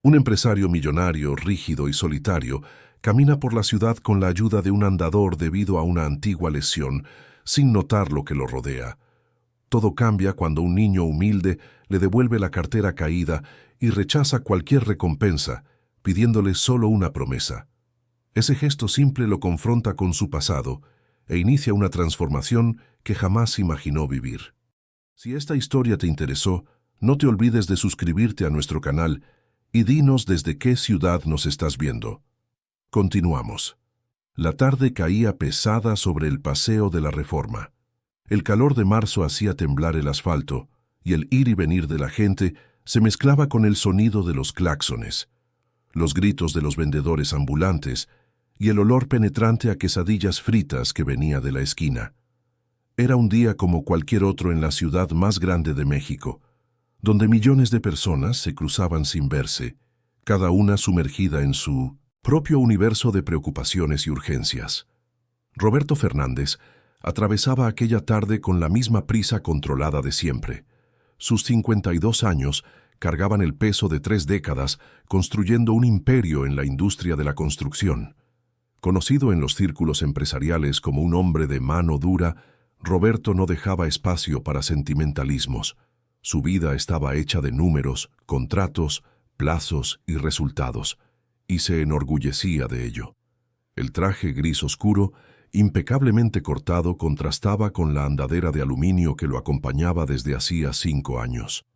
Un empresario millonario, rígido y solitario, camina por la ciudad con la ayuda de un andador debido a una antigua lesión, sin notar lo que lo rodea. Todo cambia cuando un niño humilde le devuelve la cartera caída y rechaza cualquier recompensa, pidiéndole solo una promesa. Ese gesto simple lo confronta con su pasado e inicia una transformación que jamás imaginó vivir. Si esta historia te interesó, no te olvides de suscribirte a nuestro canal y dinos desde qué ciudad nos estás viendo. Continuamos. La tarde caía pesada sobre el Paseo de la Reforma. El calor de marzo hacía temblar el asfalto, y el ir y venir de la gente se mezclaba con el sonido de los claxones, los gritos de los vendedores ambulantes y el olor penetrante a quesadillas fritas que venía de la esquina. Era un día como cualquier otro en la ciudad más grande de México, donde millones de personas se cruzaban sin verse, cada una sumergida en su propio universo de preocupaciones y urgencias. Roberto Fernández atravesaba aquella tarde con la misma prisa controlada de siempre. Sus 52 años cargaban el peso de 3 décadas construyendo un imperio en la industria de la construcción. Conocido en los círculos empresariales como un hombre de mano dura, Roberto no dejaba espacio para sentimentalismos. Su vida estaba hecha de números, contratos, plazos y resultados, y se enorgullecía de ello. El traje gris oscuro, impecablemente cortado, contrastaba con la andadera de aluminio que lo acompañaba desde hacía 5 años.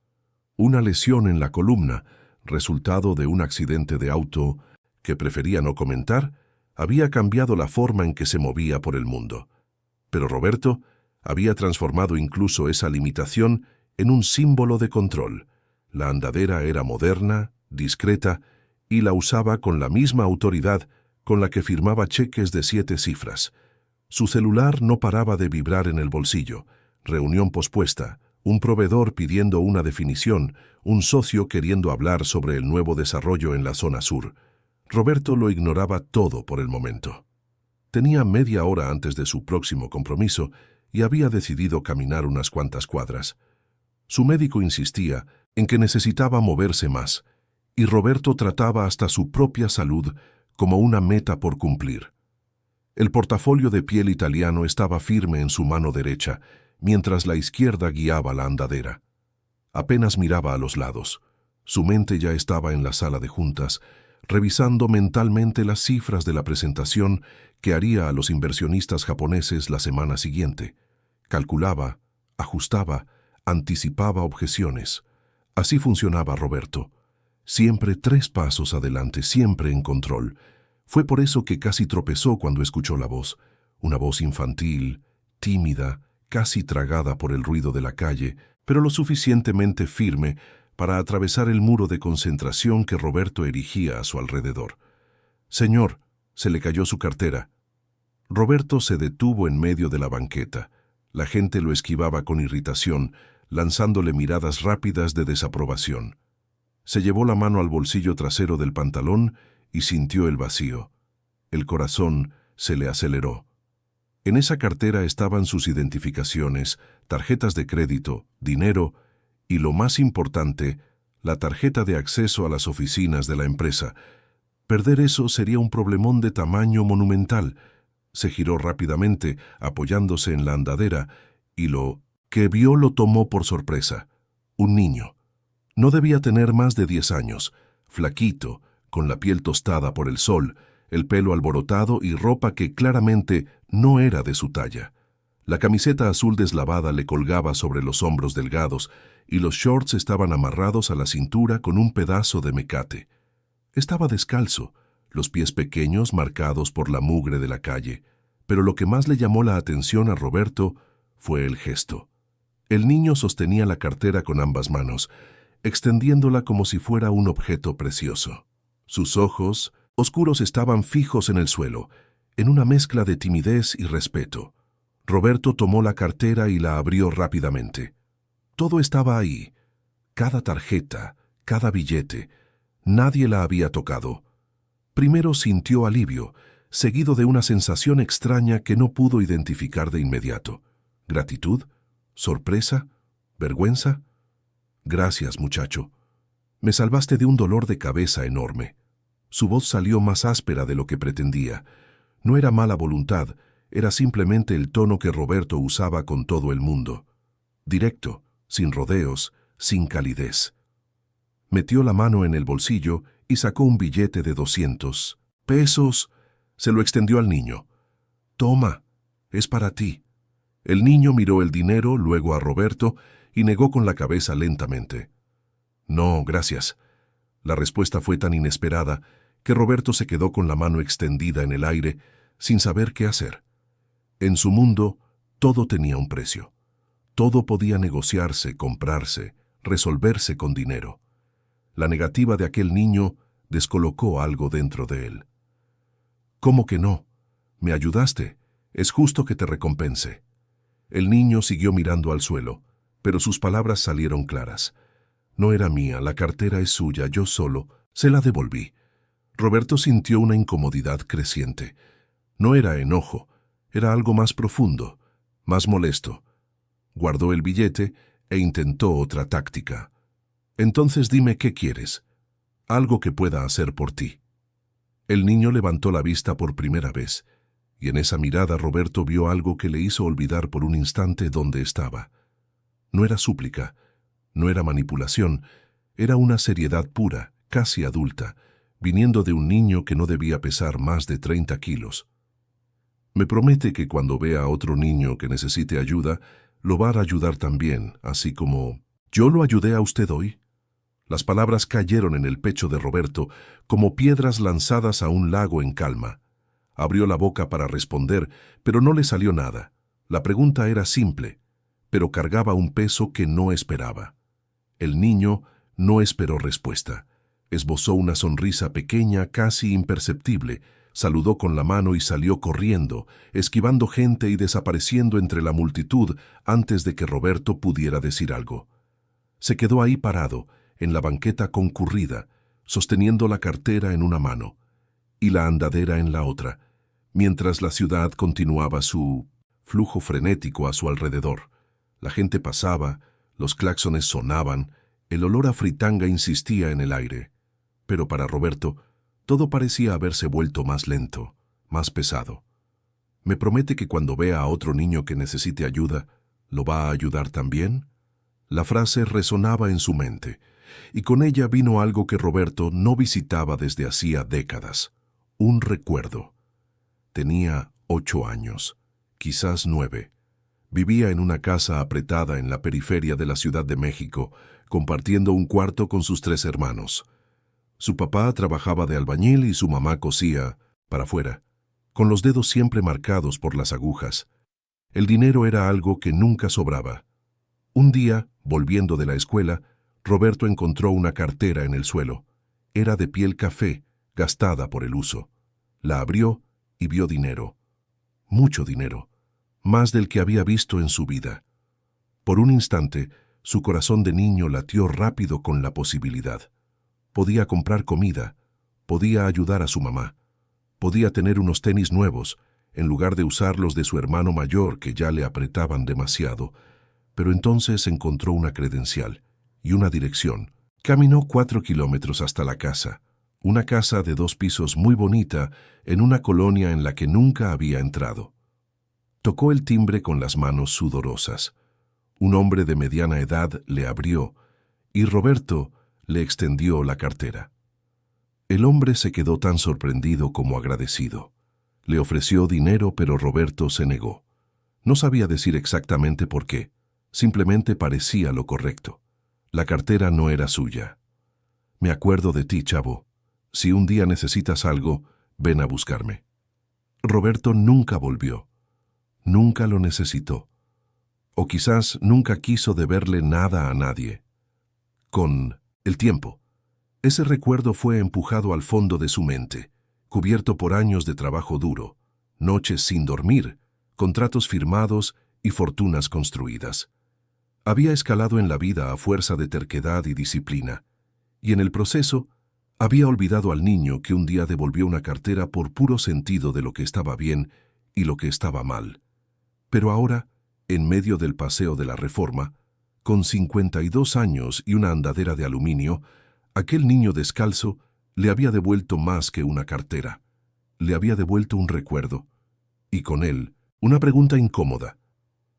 Una lesión en la columna, resultado de un accidente de auto que prefería no comentar, había cambiado la forma en que se movía por el mundo. Pero Roberto había transformado incluso esa limitación en un símbolo de control. La andadera era moderna, discreta, y la usaba con la misma autoridad con la que firmaba cheques de 7 cifras. Su celular no paraba de vibrar en el bolsillo. Reunión pospuesta, un proveedor pidiendo una definición, un socio queriendo hablar sobre el nuevo desarrollo en la zona sur. Roberto lo ignoraba todo por el momento. Tenía media hora antes de su próximo compromiso y había decidido caminar unas cuantas cuadras. Su médico insistía en que necesitaba moverse más, y Roberto trataba hasta su propia salud como una meta por cumplir. El portafolio de piel italiano estaba firme en su mano derecha, mientras la izquierda guiaba la andadera. Apenas miraba a los lados. Su mente ya estaba en la sala de juntas, revisando mentalmente las cifras de la presentación que haría a los inversionistas japoneses la semana siguiente. Calculaba, ajustaba, anticipaba objeciones. Así funcionaba Roberto. Siempre 3 pasos adelante, siempre en control. Fue por eso que casi tropezó cuando escuchó la voz. Una voz infantil, tímida, casi tragada por el ruido de la calle, pero lo suficientemente firme para atravesar el muro de concentración que Roberto erigía a su alrededor. «Señor», se le cayó su cartera. Roberto se detuvo en medio de la banqueta. La gente lo esquivaba con irritación, lanzándole miradas rápidas de desaprobación. Se llevó la mano al bolsillo trasero del pantalón y sintió el vacío. El corazón se le aceleró. En esa cartera estaban sus identificaciones, tarjetas de crédito, dinero y, lo más importante, la tarjeta de acceso a las oficinas de la empresa. Perder eso sería un problemón de tamaño monumental. Se giró rápidamente, apoyándose en la andadera, y lo que vio lo tomó por sorpresa. Un niño. No debía tener más de 10 años, flaquito, con la piel tostada por el sol, el pelo alborotado y ropa que claramente no era de su talla. La camiseta azul deslavada le colgaba sobre los hombros delgados y los shorts estaban amarrados a la cintura con un pedazo de mecate. Estaba descalzo, los pies pequeños marcados por la mugre de la calle, pero lo que más le llamó la atención a Roberto fue el gesto. El niño sostenía la cartera con ambas manos, extendiéndola como si fuera un objeto precioso. Sus ojos oscuros estaban fijos en el suelo, en una mezcla de timidez y respeto. Roberto tomó la cartera y la abrió rápidamente. Todo estaba ahí, cada tarjeta, cada billete. Nadie la había tocado. Primero sintió alivio, seguido de una sensación extraña que no pudo identificar de inmediato. ¿Gratitud? ¿Sorpresa? ¿Vergüenza? «Gracias, muchacho». Me salvaste de un dolor de cabeza enorme. Su voz salió más áspera de lo que pretendía. No era mala voluntad, era simplemente el tono que Roberto usaba con todo el mundo. Directo, sin rodeos, sin calidez. Metió la mano en el bolsillo y sacó un billete de 200 pesos. Se lo extendió al niño. «Toma, es para ti». El niño miró el dinero, luego a Roberto, y negó con la cabeza lentamente. «No, gracias». La respuesta fue tan inesperada que Roberto se quedó con la mano extendida en el aire, sin saber qué hacer. En su mundo, todo tenía un precio. Todo podía negociarse, comprarse, resolverse con dinero. La negativa de aquel niño descolocó algo dentro de él. «¿Cómo que no? Me ayudaste. Es justo que te recompense». El niño siguió mirando al suelo, pero sus palabras salieron claras. «No era mía, la cartera es suya, yo solo se la devolví». Roberto sintió una incomodidad creciente. No era enojo, era algo más profundo, más molesto. Guardó el billete e intentó otra táctica. «Entonces dime qué quieres. Algo que pueda hacer por ti». El niño levantó la vista por primera vez, y en esa mirada Roberto vio algo que le hizo olvidar por un instante dónde estaba. No era súplica, no era manipulación, era una seriedad pura, casi adulta, viniendo de un niño que no debía pesar más de 30 kilos. «Me promete que cuando vea a otro niño que necesite ayuda, lo va a ayudar también, así como yo lo ayudé a usted hoy». Las palabras cayeron en el pecho de Roberto como piedras lanzadas a un lago en calma. Abrió la boca para responder, pero no le salió nada. La pregunta era simple, pero cargaba un peso que no esperaba. El niño no esperó respuesta. Esbozó una sonrisa pequeña, casi imperceptible, saludó con la mano y salió corriendo, esquivando gente y desapareciendo entre la multitud antes de que Roberto pudiera decir algo. Se quedó ahí parado, en la banqueta concurrida, sosteniendo la cartera en una mano y la andadera en la otra, mientras la ciudad continuaba su flujo frenético a su alrededor. La gente pasaba, los claxones sonaban, el olor a fritanga insistía en el aire. Pero para Roberto, todo parecía haberse vuelto más lento, más pesado. «¿Me promete que cuando vea a otro niño que necesite ayuda, lo va a ayudar también?» La frase resonaba en su mente, y con ella vino algo que Roberto no visitaba desde hacía décadas. Un recuerdo. Tenía 8 años, quizás 9. Vivía en una casa apretada en la periferia de la Ciudad de México, compartiendo un cuarto con sus 3 hermanos. Su papá trabajaba de albañil y su mamá cosía para afuera, con los dedos siempre marcados por las agujas. El dinero era algo que nunca sobraba. Un día, volviendo de la escuela, Roberto encontró una cartera en el suelo. Era de piel café, gastada por el uso. La abrió y vio dinero. Mucho dinero, más del que había visto en su vida. Por un instante, su corazón de niño latió rápido con la posibilidad. Podía comprar comida, podía ayudar a su mamá, podía tener unos tenis nuevos, en lugar de usar los de su hermano mayor que ya le apretaban demasiado. Pero entonces encontró una credencial y una dirección. Caminó 4 kilómetros hasta la casa, una casa de 2 pisos muy bonita en una colonia en la que nunca había entrado. Tocó el timbre con las manos sudorosas. Un hombre de mediana edad le abrió y Roberto le extendió la cartera. El hombre se quedó tan sorprendido como agradecido. Le ofreció dinero, pero Roberto se negó. No sabía decir exactamente por qué, simplemente parecía lo correcto. La cartera no era suya. «Me acuerdo de ti, chavo. Si un día necesitas algo, ven a buscarme». Roberto nunca volvió. Nunca lo necesitó. O quizás nunca quiso deberle nada a nadie. Con el tiempo, ese recuerdo fue empujado al fondo de su mente, cubierto por años de trabajo duro, noches sin dormir, contratos firmados y fortunas construidas. Había escalado en la vida a fuerza de terquedad y disciplina, y en el proceso había olvidado al niño que un día devolvió una cartera por puro sentido de lo que estaba bien y lo que estaba mal. Pero ahora, en medio del paseo de la Reforma, con 52 años y una andadera de aluminio, Aquel niño descalzo le había devuelto más que una cartera. Le había devuelto un recuerdo. Y con él, una pregunta incómoda.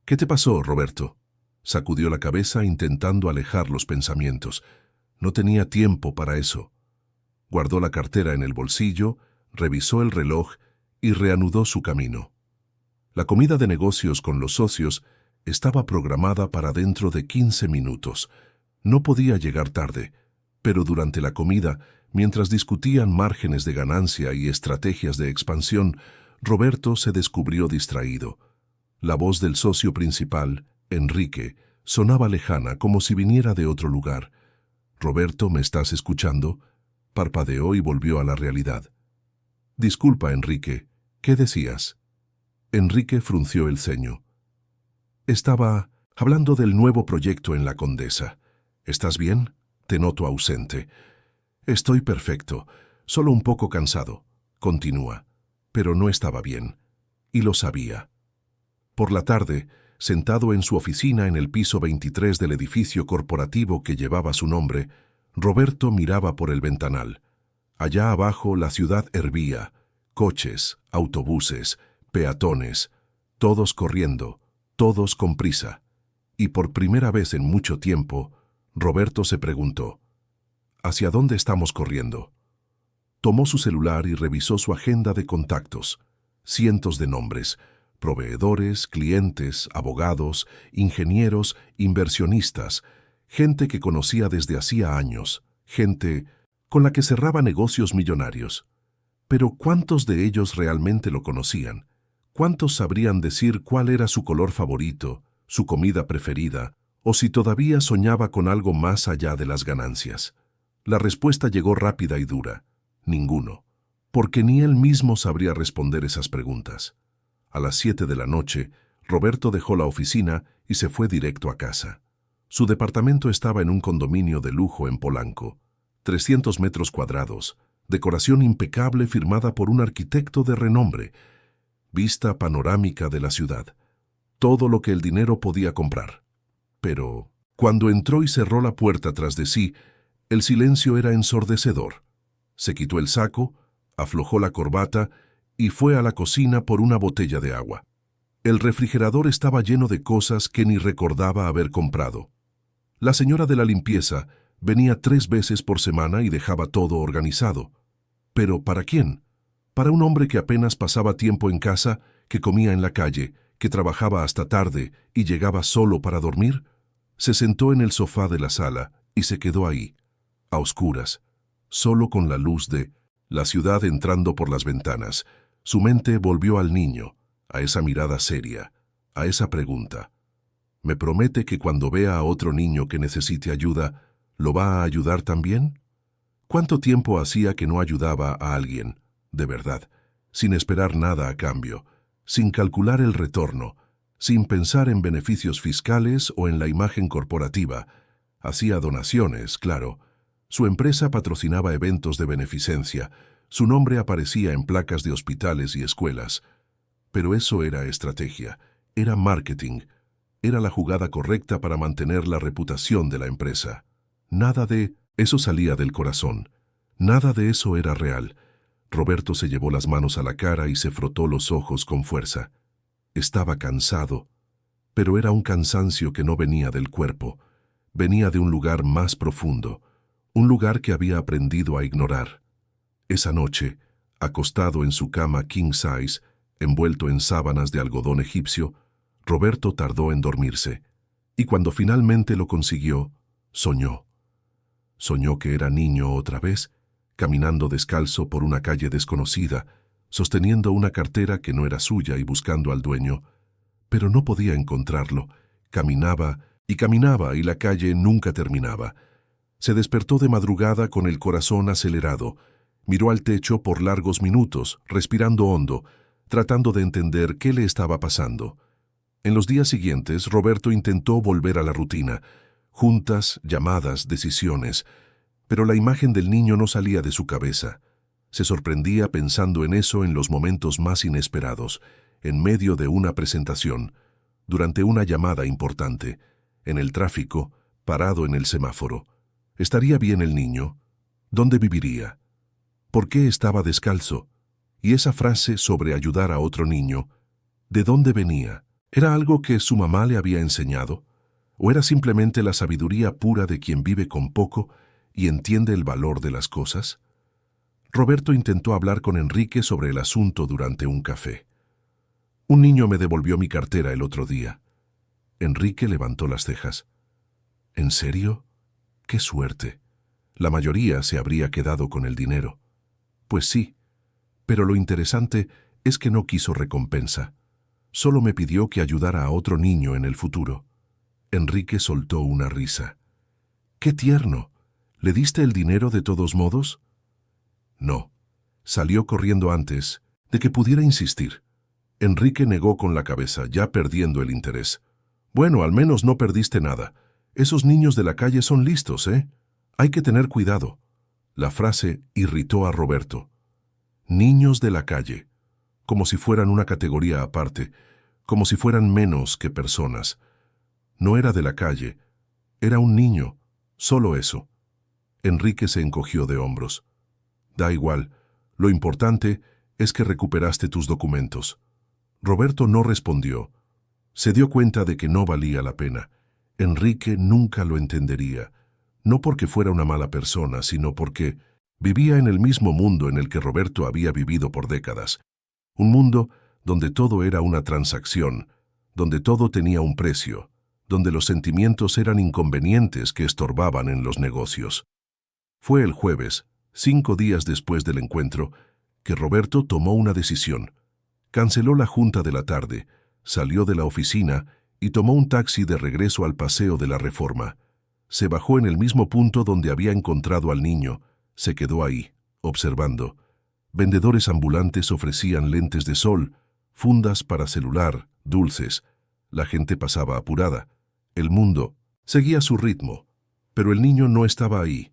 «¿Qué te pasó, Roberto?». Sacudió la cabeza intentando alejar los pensamientos. No tenía tiempo para eso. Guardó la cartera en el bolsillo, revisó el reloj y reanudó su camino. La comida de negocios con los socios estaba programada para dentro de 15 minutos. No podía llegar tarde, pero durante la comida, mientras discutían márgenes de ganancia y estrategias de expansión, Roberto se descubrió distraído. La voz del socio principal, Enrique, sonaba lejana como si viniera de otro lugar. «Roberto, ¿me estás escuchando?». Parpadeó y volvió a la realidad. «Disculpa, Enrique, ¿qué decías?». Enrique frunció el ceño. «Estaba hablando del nuevo proyecto en la Condesa. ¿Estás bien? Te noto ausente». «Estoy perfecto, solo un poco cansado», continúa, pero no estaba bien, y lo sabía. Por la tarde, sentado en su oficina en el piso 23 del edificio corporativo que llevaba su nombre, Roberto miraba por el ventanal. Allá abajo la ciudad hervía, coches, autobuses, peatones, todos corriendo, todos con prisa. Y por primera vez en mucho tiempo, Roberto se preguntó, ¿hacia dónde estamos corriendo? Tomó su celular y revisó su agenda de contactos. Cientos de nombres, proveedores, clientes, abogados, ingenieros, inversionistas, gente que conocía desde hacía años, gente con la que cerraba negocios millonarios. Pero ¿cuántos de ellos realmente lo conocían? ¿Cuántos sabrían decir cuál era su color favorito, su comida preferida, o si todavía soñaba con algo más allá de las ganancias? La respuesta llegó rápida y dura. Ninguno, porque ni él mismo sabría responder esas preguntas. A las 7 de la noche, Roberto dejó la oficina y se fue directo a casa. Su departamento estaba en un condominio de lujo en Polanco, 300 metros cuadrados, decoración impecable firmada por un arquitecto de renombre, vista panorámica de la ciudad, todo lo que el dinero podía comprar. Pero, cuando entró y cerró la puerta tras de sí, el silencio era ensordecedor. Se quitó el saco, aflojó la corbata y fue a la cocina por una botella de agua. El refrigerador estaba lleno de cosas que ni recordaba haber comprado. La señora de la limpieza venía 3 veces por semana y dejaba todo organizado. ¿Pero para quién? Para un hombre que apenas pasaba tiempo en casa, que comía en la calle, que trabajaba hasta tarde y llegaba solo para dormir. Se sentó en el sofá de la sala y se quedó ahí, a oscuras, solo con la luz de la ciudad entrando por las ventanas. Su mente volvió al niño, a esa mirada seria, a esa pregunta. ¿Me promete que cuando vea a otro niño que necesite ayuda, lo va a ayudar también? ¿Cuánto tiempo hacía que no ayudaba a alguien, de verdad, sin esperar nada a cambio, sin calcular el retorno, sin pensar en beneficios fiscales o en la imagen corporativa? Hacía donaciones, claro. Su empresa patrocinaba eventos de beneficencia. Su nombre aparecía en placas de hospitales y escuelas. Pero eso era estrategia, era marketing, era la jugada correcta para mantener la reputación de la empresa. Nada de eso salía del corazón. Nada de eso era real. Roberto se llevó las manos a la cara y se frotó los ojos con fuerza. Estaba cansado, pero era un cansancio que no venía del cuerpo. Venía de un lugar más profundo, un lugar que había aprendido a ignorar. Esa noche, acostado en su cama king size, envuelto en sábanas de algodón egipcio, Roberto tardó en dormirse, y cuando finalmente lo consiguió, soñó. Soñó que era niño otra vez, caminando descalzo por una calle desconocida, sosteniendo una cartera que no era suya y buscando al dueño, pero no podía encontrarlo. Caminaba y la calle nunca terminaba. Se despertó de madrugada con el corazón acelerado. Miró al techo por largos minutos, respirando hondo, tratando de entender qué le estaba pasando. En los días siguientes, Roberto intentó volver a la rutina, juntas, llamadas, decisiones, pero la imagen del niño no salía de su cabeza. Se sorprendía pensando en eso en los momentos más inesperados, en medio de una presentación, durante una llamada importante, en el tráfico, parado en el semáforo. ¿Estaría bien el niño? ¿Dónde viviría? ¿Por qué estaba descalzo? Y esa frase sobre ayudar a otro niño, ¿de dónde venía? ¿Era algo que su mamá le había enseñado? ¿O era simplemente la sabiduría pura de quien vive con poco y entiende el valor de las cosas? Roberto intentó hablar con Enrique sobre el asunto durante un café. Un niño me devolvió mi cartera el otro día. Enrique levantó las cejas. ¿En serio? ¡Qué suerte! La mayoría se habría quedado con el dinero. Pues sí, pero lo interesante es que no quiso recompensa. Solo me pidió que ayudara a otro niño en el futuro. Enrique soltó una risa. ¡Qué tierno! ¿Le diste el dinero de todos modos? No. Salió corriendo antes de que pudiera insistir. Enrique negó con la cabeza, ya perdiendo el interés. Bueno, al menos no perdiste nada. Esos niños de la calle son listos, ¿eh? Hay que tener cuidado. La frase irritó a Roberto. Niños de la calle, como si fueran una categoría aparte, como si fueran menos que personas. No era de la calle, era un niño, solo eso. Enrique se encogió de hombros. Da igual, lo importante es que recuperaste tus documentos. Roberto no respondió. Se dio cuenta de que no valía la pena. Enrique nunca lo entendería, no porque fuera una mala persona, sino porque vivía en el mismo mundo en el que Roberto había vivido por décadas. Un mundo donde todo era una transacción, donde todo tenía un precio, donde los sentimientos eran inconvenientes que estorbaban en los negocios. Fue el jueves, 5 días después del encuentro, que Roberto tomó una decisión. Canceló la junta de la tarde, salió de la oficina y tomó un taxi de regreso al Paseo de la Reforma. Se bajó en el mismo punto donde había encontrado al niño. Se quedó ahí, observando. Vendedores ambulantes ofrecían lentes de sol, fundas para celular, dulces. La gente pasaba apurada. El mundo seguía su ritmo, pero el niño no estaba ahí.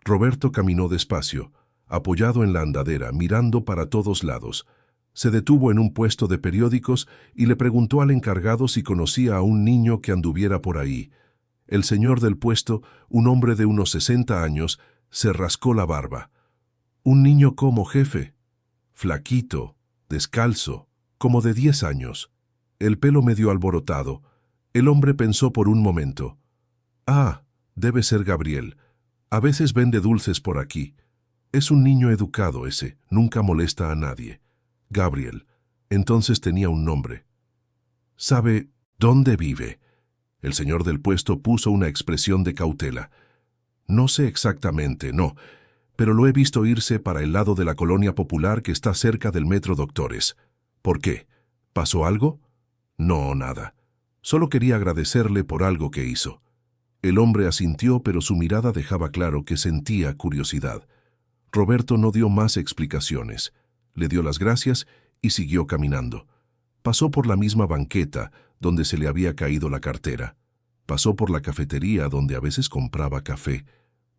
Roberto caminó despacio, apoyado en la andadera, mirando para todos lados. Se detuvo en un puesto de periódicos y le preguntó al encargado si conocía a un niño que anduviera por ahí. El señor del puesto, un hombre de unos 60 años, se rascó la barba. Un niño como jefe, flaquito, descalzo, como de 10 años, el pelo medio alborotado. El hombre pensó por un momento. Ah, debe ser Gabriel. A veces vende dulces por aquí. Es un niño educado ese, nunca molesta a nadie. Gabriel. Entonces tenía un nombre. ¿Sabe dónde vive? El señor del puesto puso una expresión de cautela. No sé exactamente, no, pero lo he visto irse para el lado de la colonia popular que está cerca del Metro Doctores. ¿Por qué? ¿Pasó algo? No, nada. Solo quería agradecerle por algo que hizo. El hombre asintió, pero su mirada dejaba claro que sentía curiosidad. Roberto no dio más explicaciones. Le dio las gracias y siguió caminando. Pasó por la misma banqueta donde se le había caído la cartera. Pasó por la cafetería donde a veces compraba café.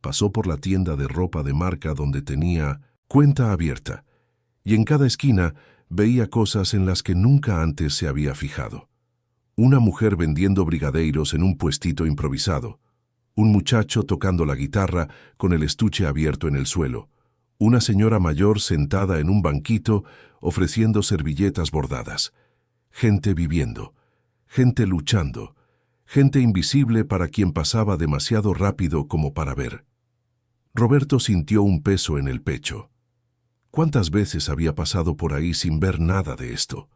Pasó por la tienda de ropa de marca donde tenía cuenta abierta. Y en cada esquina veía cosas en las que nunca antes se había fijado. Una mujer vendiendo brigadeiros en un puestito improvisado. Un muchacho tocando la guitarra con el estuche abierto en el suelo. Una señora mayor sentada en un banquito ofreciendo servilletas bordadas. Gente viviendo. Gente luchando. Gente invisible para quien pasaba demasiado rápido como para ver. Roberto sintió un peso en el pecho. ¿Cuántas veces había pasado por ahí sin ver nada de esto?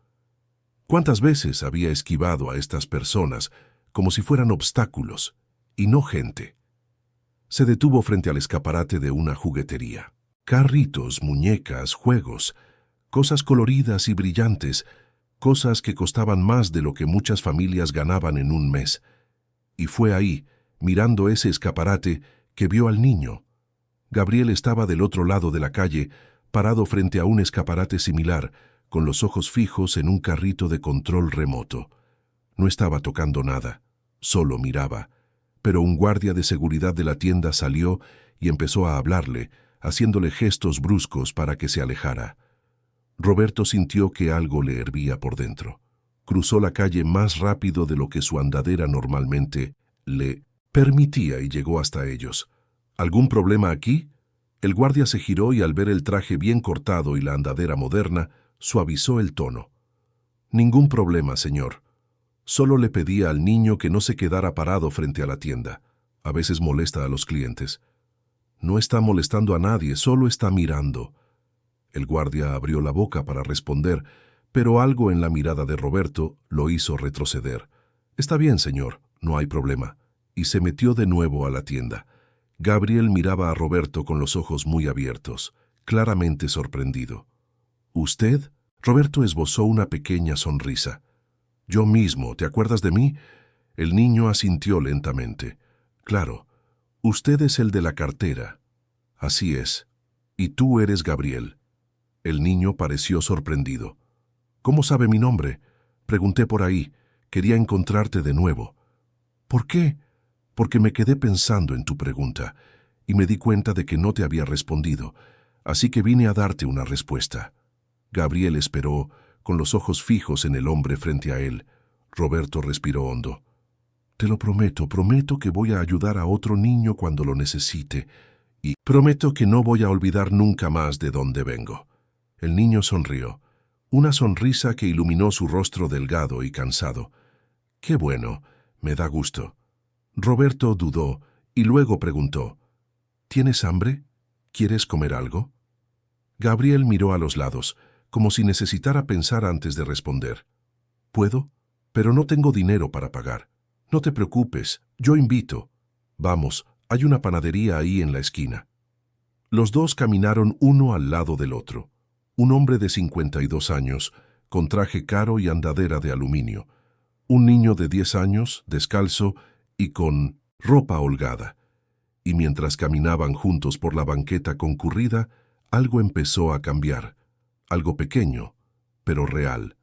¿Cuántas veces había esquivado a estas personas como si fueran obstáculos y no gente? Se detuvo frente al escaparate de una juguetería. Carritos, muñecas, juegos, cosas coloridas y brillantes, cosas que costaban más de lo que muchas familias ganaban en un mes. Y fue ahí, mirando ese escaparate, que vio al niño. Gabriel estaba del otro lado de la calle, parado frente a un escaparate similar, con los ojos fijos en un carrito de control remoto. No estaba tocando nada, solo miraba. Pero un guardia de seguridad de la tienda salió y empezó a hablarle, haciéndole gestos bruscos para que se alejara. Roberto sintió que algo le hervía por dentro. Cruzó la calle más rápido de lo que su andadera normalmente le permitía y llegó hasta ellos. ¿Algún problema aquí? El guardia se giró y al ver el traje bien cortado y la andadera moderna, suavizó el tono. «Ningún problema, señor. Solo le pedía al niño que no se quedara parado frente a la tienda. A veces molesta a los clientes. No está molestando a nadie, solo está mirando». El guardia abrió la boca para responder, pero algo en la mirada de Roberto lo hizo retroceder. «Está bien, señor, no hay problema». Y se metió de nuevo a la tienda. Gabriel miraba a Roberto con los ojos muy abiertos, claramente sorprendido. «¿Usted?» Roberto esbozó una pequeña sonrisa. «Yo mismo, ¿te acuerdas de mí?» El niño asintió lentamente. «Claro, usted es el de la cartera». «Así es. Y tú eres Gabriel». El niño pareció sorprendido. «¿Cómo sabe mi nombre?» «Pregunté por ahí. Quería encontrarte de nuevo». «¿Por qué?» «Porque me quedé pensando en tu pregunta y me di cuenta de que no te había respondido, así que vine a darte una respuesta». Gabriel esperó, con los ojos fijos en el hombre frente a él. Roberto respiró hondo. «Te lo prometo que voy a ayudar a otro niño cuando lo necesite, y prometo que no voy a olvidar nunca más de dónde vengo». El niño sonrió, una sonrisa que iluminó su rostro delgado y cansado. «Qué bueno, me da gusto». Roberto dudó y luego preguntó, «¿Tienes hambre? ¿Quieres comer algo?» Gabriel miró a los lados, como si necesitara pensar antes de responder. «¿Puedo? Pero no tengo dinero para pagar». «No te preocupes, yo invito». «Vamos, hay una panadería ahí en la esquina». Los dos caminaron uno al lado del otro. Un hombre de 52 años, con traje caro y andadera de aluminio. Un niño de 10 años, descalzo y con ropa holgada. Y mientras caminaban juntos por la banqueta concurrida, algo empezó a cambiar. Algo pequeño, pero real.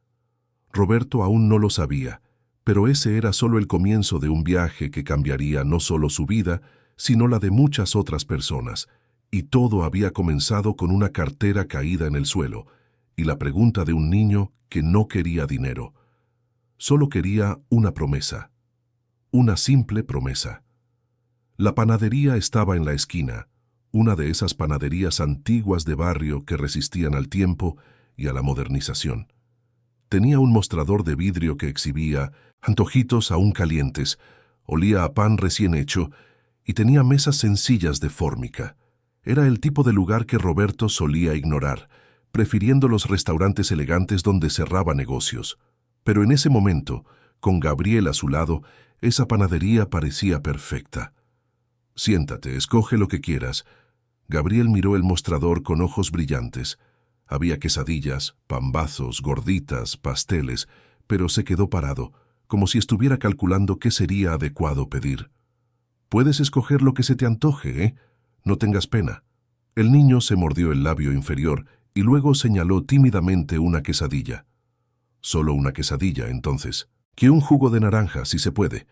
Roberto aún no lo sabía, pero ese era solo el comienzo de un viaje que cambiaría no solo su vida, sino la de muchas otras personas. Y todo había comenzado con una cartera caída en el suelo y la pregunta de un niño que no quería dinero. Solo quería una promesa. Una simple promesa. La panadería estaba en la esquina, una de esas panaderías antiguas de barrio que resistían al tiempo y a la modernización. Tenía un mostrador de vidrio que exhibía antojitos aún calientes, olía a pan recién hecho y tenía mesas sencillas de fórmica. Era el tipo de lugar que Roberto solía ignorar, prefiriendo los restaurantes elegantes donde cerraba negocios. Pero en ese momento, con Gabriel a su lado, esa panadería parecía perfecta. «Siéntate, escoge lo que quieras». Gabriel miró el mostrador con ojos brillantes. Había quesadillas, pambazos, gorditas, pasteles, pero se quedó parado, como si estuviera calculando qué sería adecuado pedir. «Puedes escoger lo que se te antoje, ¿eh? No tengas pena». El niño se mordió el labio inferior y luego señaló tímidamente una quesadilla. «Solo una quesadilla, entonces. Que un jugo de naranja, si se puede».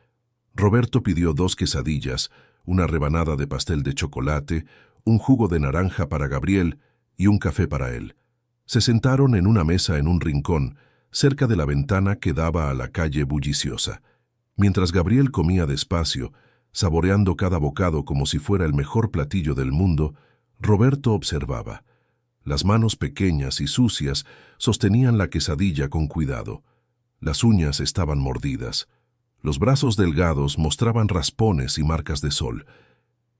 Roberto pidió 2 quesadillas, una rebanada de pastel de chocolate, un jugo de naranja para Gabriel y un café para él. Se sentaron en una mesa en un rincón, cerca de la ventana que daba a la calle bulliciosa. Mientras Gabriel comía despacio, saboreando cada bocado como si fuera el mejor platillo del mundo, Roberto observaba. Las manos pequeñas y sucias sostenían la quesadilla con cuidado. Las uñas estaban mordidas. Los brazos delgados mostraban raspones y marcas de sol.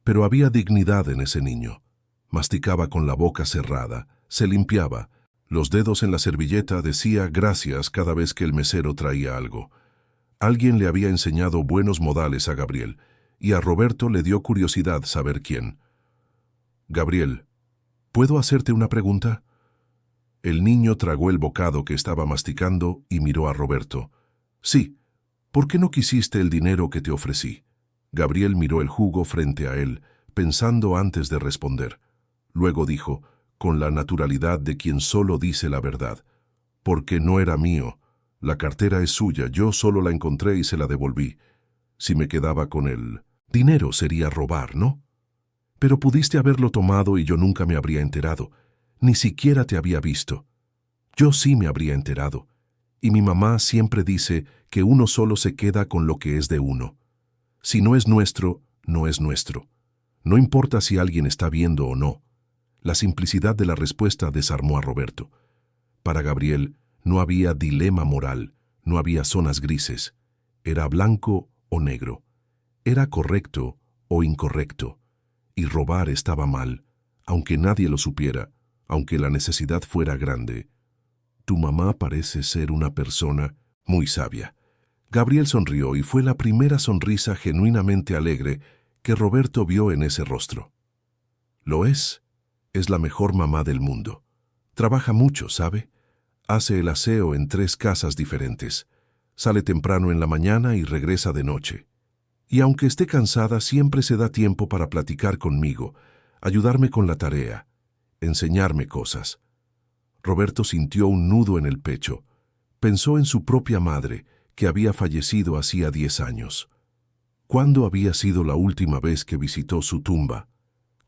Pero había dignidad en ese niño. Masticaba con la boca cerrada, se limpiaba. Los dedos en la servilleta decía gracias cada vez que el mesero traía algo. Alguien le había enseñado buenos modales a Gabriel, y a Roberto le dio curiosidad saber quién. «Gabriel, ¿puedo hacerte una pregunta?» El niño tragó el bocado que estaba masticando y miró a Roberto. «Sí. ¿Por qué no quisiste el dinero que te ofrecí?» Gabriel miró el jugo frente a él, pensando antes de responder. Luego dijo, con la naturalidad de quien solo dice la verdad, «Porque no era mío. La cartera es suya, yo solo la encontré y se la devolví. Si me quedaba con el dinero sería robar, ¿no? Pero pudiste haberlo tomado y yo nunca me habría enterado. Ni siquiera te había visto. Yo sí me habría enterado. Y mi mamá siempre dice que uno solo se queda con lo que es de uno. Si no es nuestro, no es nuestro. No importa si alguien está viendo o no. La simplicidad de la respuesta desarmó a Roberto. Para Gabriel no había dilema moral, no había zonas grises. Era blanco o negro. Era correcto o incorrecto. Y robar estaba mal, aunque nadie lo supiera, aunque la necesidad fuera grande. Tu mamá parece ser una persona muy sabia. Gabriel sonrió y fue la primera sonrisa genuinamente alegre que Roberto vio en ese rostro. Lo es. Es la mejor mamá del mundo. Trabaja mucho, ¿sabe? Hace el aseo en 3 casas diferentes. Sale temprano en la mañana y regresa de noche. Y aunque esté cansada, siempre se da tiempo para platicar conmigo, ayudarme con la tarea, enseñarme cosas. Roberto sintió un nudo en el pecho. Pensó en su propia madre, que había fallecido hacía 10 años. ¿Cuándo había sido la última vez que visitó su tumba?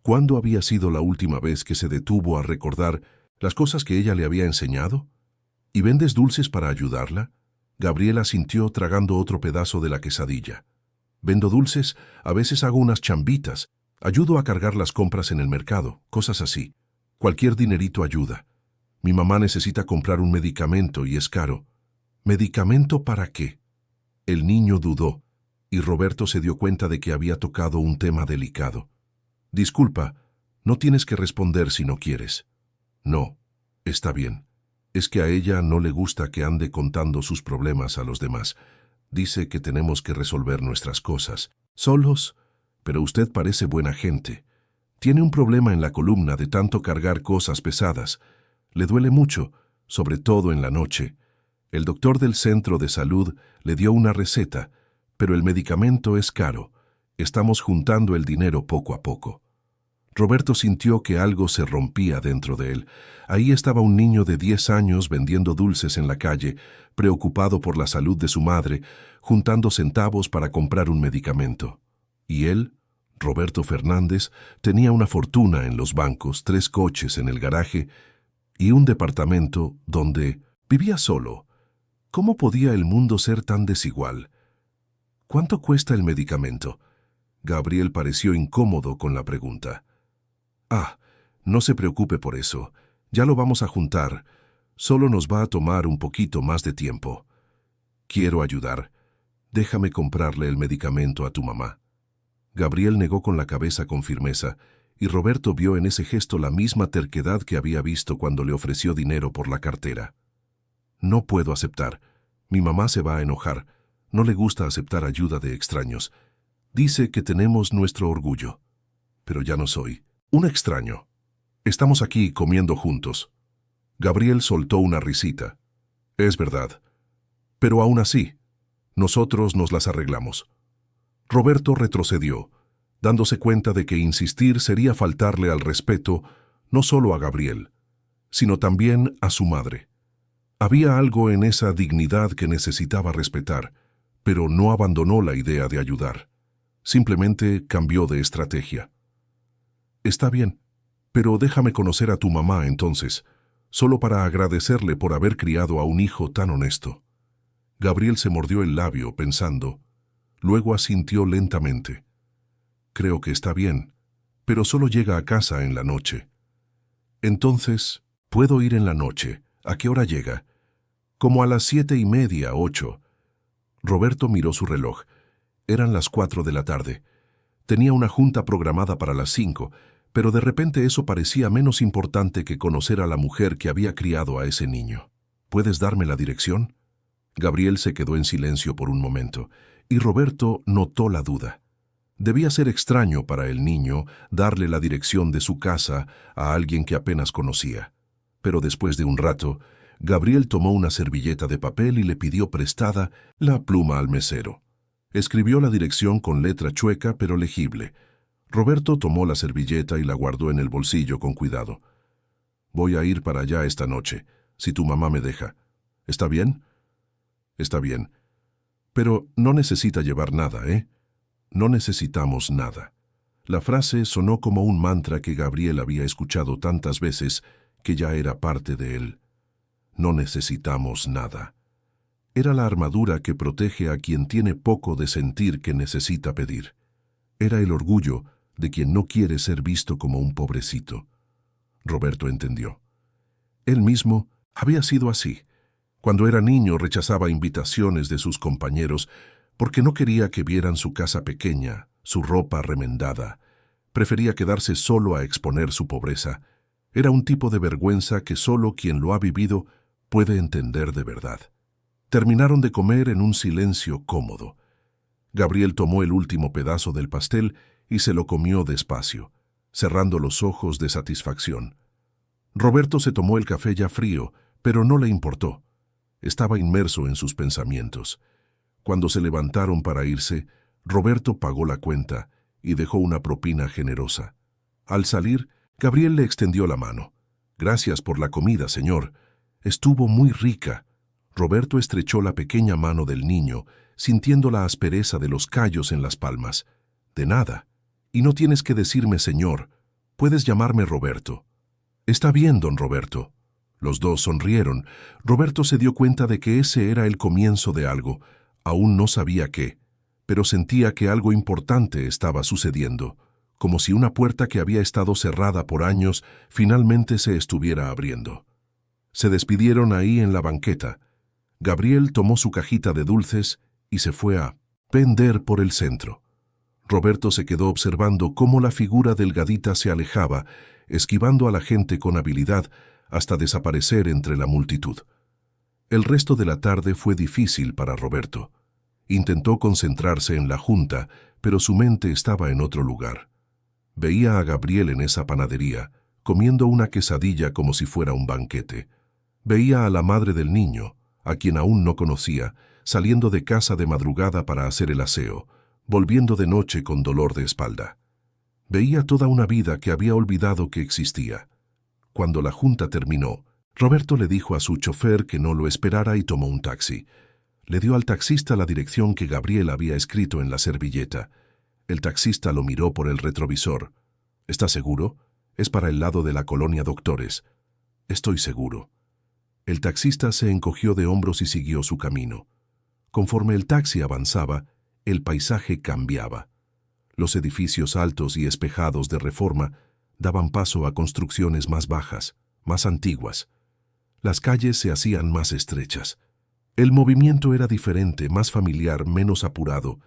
¿Cuándo había sido la última vez que se detuvo a recordar las cosas que ella le había enseñado? ¿Y vendes dulces para ayudarla? Gabriela sintió tragando otro pedazo de la quesadilla. Vendo dulces, a veces hago unas chambitas, ayudo a cargar las compras en el mercado, cosas así. Cualquier dinerito ayuda. Mi mamá necesita comprar un medicamento y es caro. ¿Medicamento para qué? El niño dudó, y Roberto se dio cuenta de que había tocado un tema delicado. Disculpa, no tienes que responder si no quieres. No, está bien. Es que a ella no le gusta que ande contando sus problemas a los demás. Dice que tenemos que resolver nuestras cosas, solos, pero usted parece buena gente. Tiene un problema en la columna de tanto cargar cosas pesadas. Le duele mucho, sobre todo en la noche. El doctor del centro de salud le dio una receta, pero el medicamento es caro. Estamos juntando el dinero poco a poco. Roberto sintió que algo se rompía dentro de él. Ahí estaba un niño de 10 años vendiendo dulces en la calle, preocupado por la salud de su madre, juntando centavos para comprar un medicamento. Y él, Roberto Fernández, tenía una fortuna en los bancos, 3 coches en el garaje y un departamento donde vivía solo. ¿Cómo podía el mundo ser tan desigual? ¿Cuánto cuesta el medicamento? Gabriel pareció incómodo con la pregunta. Ah, no se preocupe por eso. Ya lo vamos a juntar. Solo nos va a tomar un poquito más de tiempo. Quiero ayudar. Déjame comprarle el medicamento a tu mamá. Gabriel negó con la cabeza con firmeza, y Roberto vio en ese gesto la misma terquedad que había visto cuando le ofreció dinero por la cartera. No puedo aceptar. Mi mamá se va a enojar. No le gusta aceptar ayuda de extraños. Dice que tenemos nuestro orgullo. Pero ya no soy un extraño. Estamos aquí comiendo juntos. Gabriel soltó una risita. Es verdad. Pero aún así, nosotros nos las arreglamos. Roberto retrocedió, dándose cuenta de que insistir sería faltarle al respeto no solo a Gabriel, sino también a su madre. Había algo en esa dignidad que necesitaba respetar, pero no abandonó la idea de ayudar. Simplemente cambió de estrategia. Está bien, pero déjame conocer a tu mamá entonces, solo para agradecerle por haber criado a un hijo tan honesto. Gabriel se mordió el labio pensando, luego asintió lentamente. Creo que está bien, pero solo llega a casa en la noche. Entonces, puedo ir en la noche. ¿A qué hora llega? Como a las 7:30, 8. Roberto miró su reloj. Eran las 4 de la tarde. Tenía una junta programada para las 5, pero de repente eso parecía menos importante que conocer a la mujer que había criado a ese niño. ¿Puedes darme la dirección? Gabriel se quedó en silencio por un momento, y Roberto notó la duda. Debía ser extraño para el niño darle la dirección de su casa a alguien que apenas conocía. Pero después de un rato, Gabriel tomó una servilleta de papel y le pidió prestada la pluma al mesero. Escribió la dirección con letra chueca pero legible. Roberto tomó la servilleta y la guardó en el bolsillo con cuidado. Voy a ir para allá esta noche, si tu mamá me deja. ¿Está bien? Está bien. Pero no necesita llevar nada, ¿eh? No necesitamos nada. La frase sonó como un mantra que Gabriel había escuchado tantas veces que ya era parte de él. No necesitamos nada. Era la armadura que protege a quien tiene poco de sentir que necesita pedir. Era el orgullo de quien no quiere ser visto como un pobrecito. Roberto entendió. Él mismo había sido así. Cuando era niño rechazaba invitaciones de sus compañeros porque no quería que vieran su casa pequeña, su ropa remendada. Prefería quedarse solo a exponer su pobreza. Era un tipo de vergüenza que solo quien lo ha vivido puede entender de verdad. Terminaron de comer en un silencio cómodo. Gabriel tomó el último pedazo del pastel y se lo comió despacio, cerrando los ojos de satisfacción. Roberto se tomó el café ya frío, pero no le importó. Estaba inmerso en sus pensamientos. Cuando se levantaron para irse, Roberto pagó la cuenta y dejó una propina generosa. Al salir, Gabriel le extendió la mano. «Gracias por la comida, señor. Estuvo muy rica». Roberto estrechó la pequeña mano del niño, sintiendo la aspereza de los callos en las palmas. «De nada. Y no tienes que decirme señor. Puedes llamarme Roberto». «Está bien, don Roberto». Los dos sonrieron. Roberto se dio cuenta de que ese era el comienzo de algo. Aún no sabía qué, pero sentía que algo importante estaba sucediendo, como si una puerta que había estado cerrada por años finalmente se estuviera abriendo. Se despidieron ahí en la banqueta. Gabriel tomó su cajita de dulces y se fue a vender por el centro. Roberto se quedó observando cómo la figura delgadita se alejaba, esquivando a la gente con habilidad hasta desaparecer entre la multitud. El resto de la tarde fue difícil para Roberto. Intentó concentrarse en la junta, pero su mente estaba en otro lugar. Veía a Gabriel en esa panadería, comiendo una quesadilla como si fuera un banquete. Veía a la madre del niño, a quien aún no conocía, saliendo de casa de madrugada para hacer el aseo, volviendo de noche con dolor de espalda. Veía toda una vida que había olvidado que existía. Cuando la junta terminó, Roberto le dijo a su chofer que no lo esperara y tomó un taxi. Le dio al taxista la dirección que Gabriel había escrito en la servilleta. El taxista lo miró por el retrovisor. «¿Está seguro? Es para el lado de la colonia Doctores». «Estoy seguro». El taxista se encogió de hombros y siguió su camino. Conforme el taxi avanzaba, el paisaje cambiaba. Los edificios altos y espejados de Reforma daban paso a construcciones más bajas, más antiguas. Las calles se hacían más estrechas. El movimiento era diferente, más familiar, menos apurado.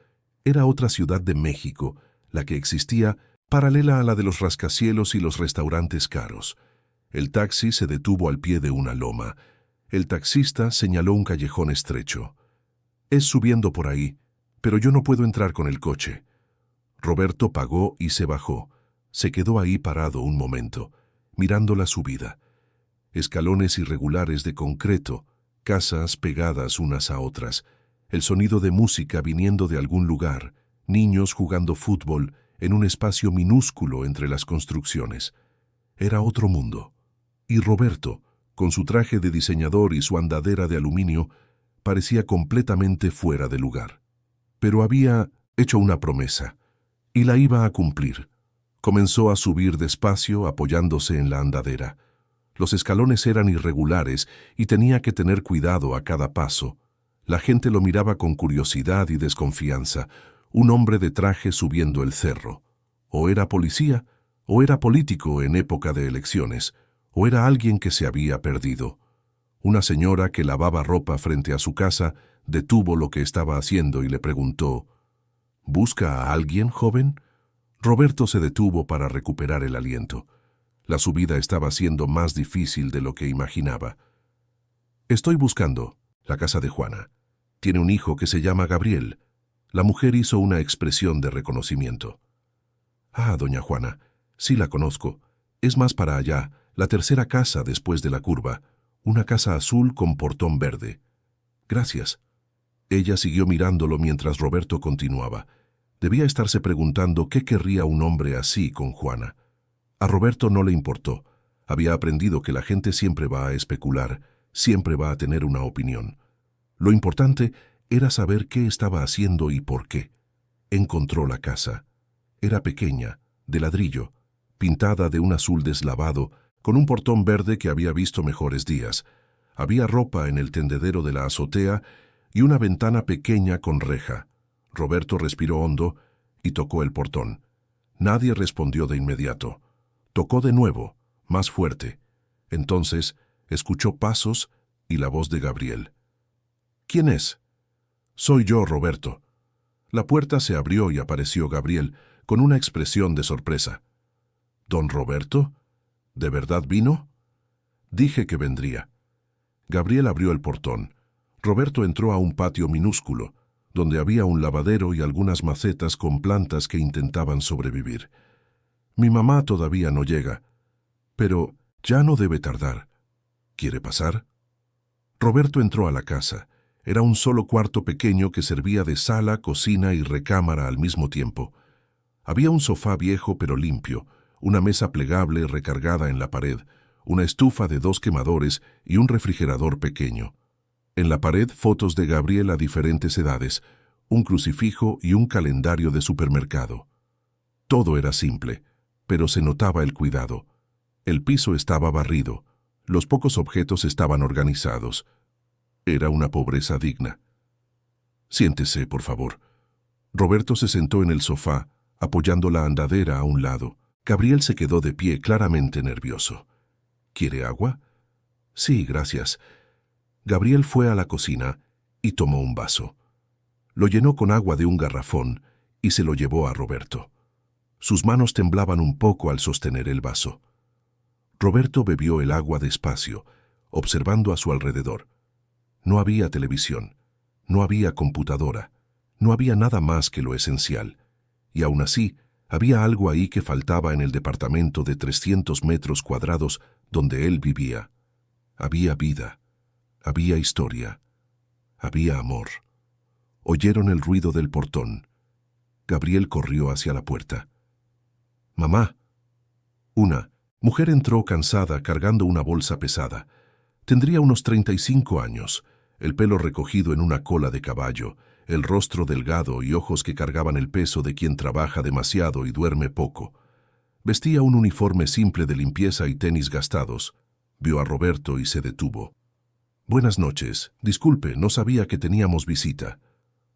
Era otra ciudad de México, la que existía paralela a la de los rascacielos y los restaurantes caros. El taxi se detuvo al pie de una loma. El taxista señaló un callejón estrecho. «Es subiendo por ahí, pero yo no puedo entrar con el coche». Roberto pagó y se bajó. Se quedó ahí parado un momento, mirando la subida. Escalones irregulares de concreto, casas pegadas unas a otras, el sonido de música viniendo de algún lugar, niños jugando fútbol en un espacio minúsculo entre las construcciones. Era otro mundo. Y Roberto, con su traje de diseñador y su andadera de aluminio, parecía completamente fuera de lugar. Pero había hecho una promesa, y la iba a cumplir. Comenzó a subir despacio, apoyándose en la andadera. Los escalones eran irregulares y tenía que tener cuidado a cada paso. La gente lo miraba con curiosidad y desconfianza. Un hombre de traje subiendo el cerro. O era policía, o era político en época de elecciones, o era alguien que se había perdido. Una señora que lavaba ropa frente a su casa detuvo lo que estaba haciendo y le preguntó: «¿Busca a alguien, joven?». Roberto se detuvo para recuperar el aliento. La subida estaba siendo más difícil de lo que imaginaba. «Estoy buscando la casa de Juana. Tiene un hijo que se llama Gabriel». La mujer hizo una expresión de reconocimiento. «Ah, doña Juana, sí la conozco. Es más para allá, la tercera casa después de la curva. Una casa azul con portón verde». «Gracias». Ella siguió mirándolo mientras Roberto continuaba. Debía estarse preguntando qué querría un hombre así con Juana. A Roberto no le importó. Había aprendido que la gente siempre va a especular, siempre va a tener una opinión. Lo importante era saber qué estaba haciendo y por qué. Encontró la casa. Era pequeña, de ladrillo, pintada de un azul deslavado, con un portón verde que había visto mejores días. Había ropa en el tendedero de la azotea y una ventana pequeña con reja. Roberto respiró hondo y tocó el portón. Nadie respondió de inmediato. Tocó de nuevo, más fuerte. Entonces, escuchó pasos y la voz de Gabriel. «¿Quién es?» «Soy yo, Roberto». La puerta se abrió y apareció Gabriel, con una expresión de sorpresa. «¿Don Roberto? ¿De verdad vino?» «Dije que vendría». Gabriel abrió el portón. Roberto entró a un patio minúsculo, donde había un lavadero y algunas macetas con plantas que intentaban sobrevivir. «Mi mamá todavía no llega, pero ya no debe tardar. ¿Quiere pasar?» Roberto entró a la casa. Era un solo cuarto pequeño que servía de sala, cocina y recámara al mismo tiempo. Había un sofá viejo pero limpio, una mesa plegable recargada en la pared, una estufa de 2 quemadores y un refrigerador pequeño. En la pared, fotos de Gabriel a diferentes edades, un crucifijo y un calendario de supermercado. Todo era simple, pero se notaba el cuidado. El piso estaba barrido, los pocos objetos estaban organizados. Era una pobreza digna. «Siéntese, por favor». Roberto se sentó en el sofá, apoyando la andadera a un lado. Gabriel se quedó de pie, claramente nervioso. «¿Quiere agua?» «Sí, gracias». Gabriel fue a la cocina y tomó un vaso. Lo llenó con agua de un garrafón y se lo llevó a Roberto. Sus manos temblaban un poco al sostener el vaso. Roberto bebió el agua despacio, observando a su alrededor. No había televisión, no había computadora, no había nada más que lo esencial. Y aún así, había algo ahí que faltaba en el departamento de 300 metros cuadrados donde él vivía. Había vida, había historia, había amor. Oyeron el ruido del portón. Gabriel corrió hacia la puerta. «Mamá». Una mujer entró cansada, cargando una bolsa pesada. Tendría unos 35 años, el pelo recogido en una cola de caballo, el rostro delgado y ojos que cargaban el peso de quien trabaja demasiado y duerme poco. Vestía un uniforme simple de limpieza y tenis gastados. Vio a Roberto y se detuvo. «Buenas noches. Disculpe, no sabía que teníamos visita».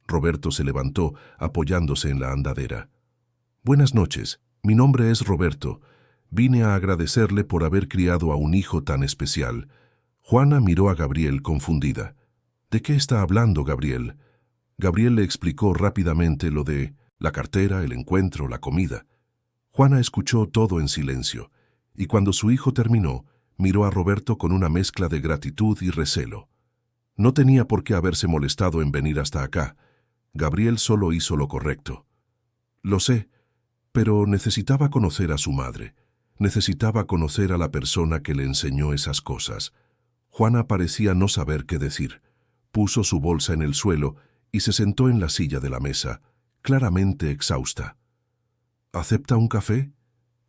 Roberto se levantó, apoyándose en la andadera. «Buenas noches. Mi nombre es Roberto. Vine a agradecerle por haber criado a un hijo tan especial». Juana miró a Gabriel confundida. «¿De qué está hablando, Gabriel?» Gabriel le explicó rápidamente lo de la cartera, el encuentro, la comida. Juana escuchó todo en silencio, y cuando su hijo terminó, miró a Roberto con una mezcla de gratitud y recelo. No tenía por qué haberse molestado en venir hasta acá. Gabriel solo hizo lo correcto. «Lo sé, pero necesitaba conocer a su madre. Necesitaba conocer a la persona que le enseñó esas cosas». Juana parecía no saber qué decir. Puso su bolsa en el suelo y se sentó en la silla de la mesa, claramente exhausta. «¿Acepta un café?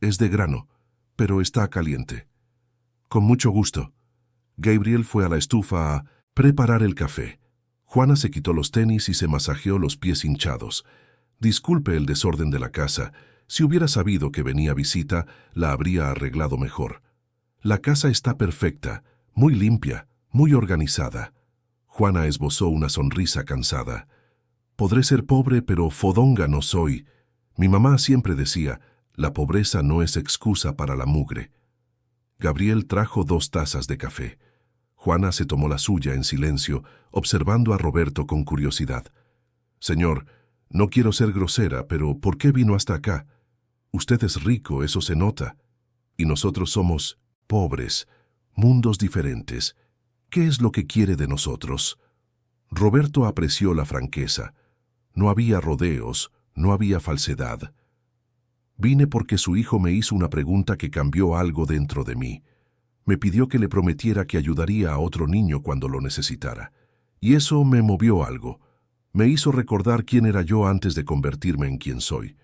Es de grano, pero está caliente». «Con mucho gusto». Gabriel fue a la estufa a preparar el café. Juana se quitó los tenis y se masajeó los pies hinchados. «Disculpe el desorden de la casa. Si hubiera sabido que venía visita, la habría arreglado mejor. La casa está perfecta, muy limpia, muy organizada». Juana esbozó una sonrisa cansada. «Podré ser pobre, pero fodonga no soy. Mi mamá siempre decía, la pobreza no es excusa para la mugre». Gabriel trajo 2 tazas de café. Juana se tomó la suya en silencio, observando a Roberto con curiosidad. «Señor, no quiero ser grosera, pero ¿por qué vino hasta acá? Usted es rico, eso se nota. Y nosotros somos pobres, mundos diferentes. ¿Qué es lo que quiere de nosotros?» Roberto apreció la franqueza. No había rodeos, no había falsedad. «Vine porque su hijo me hizo una pregunta que cambió algo dentro de mí. Me pidió que le prometiera que ayudaría a otro niño cuando lo necesitara. Y eso me movió algo. Me hizo recordar quién era yo antes de convertirme en quien soy.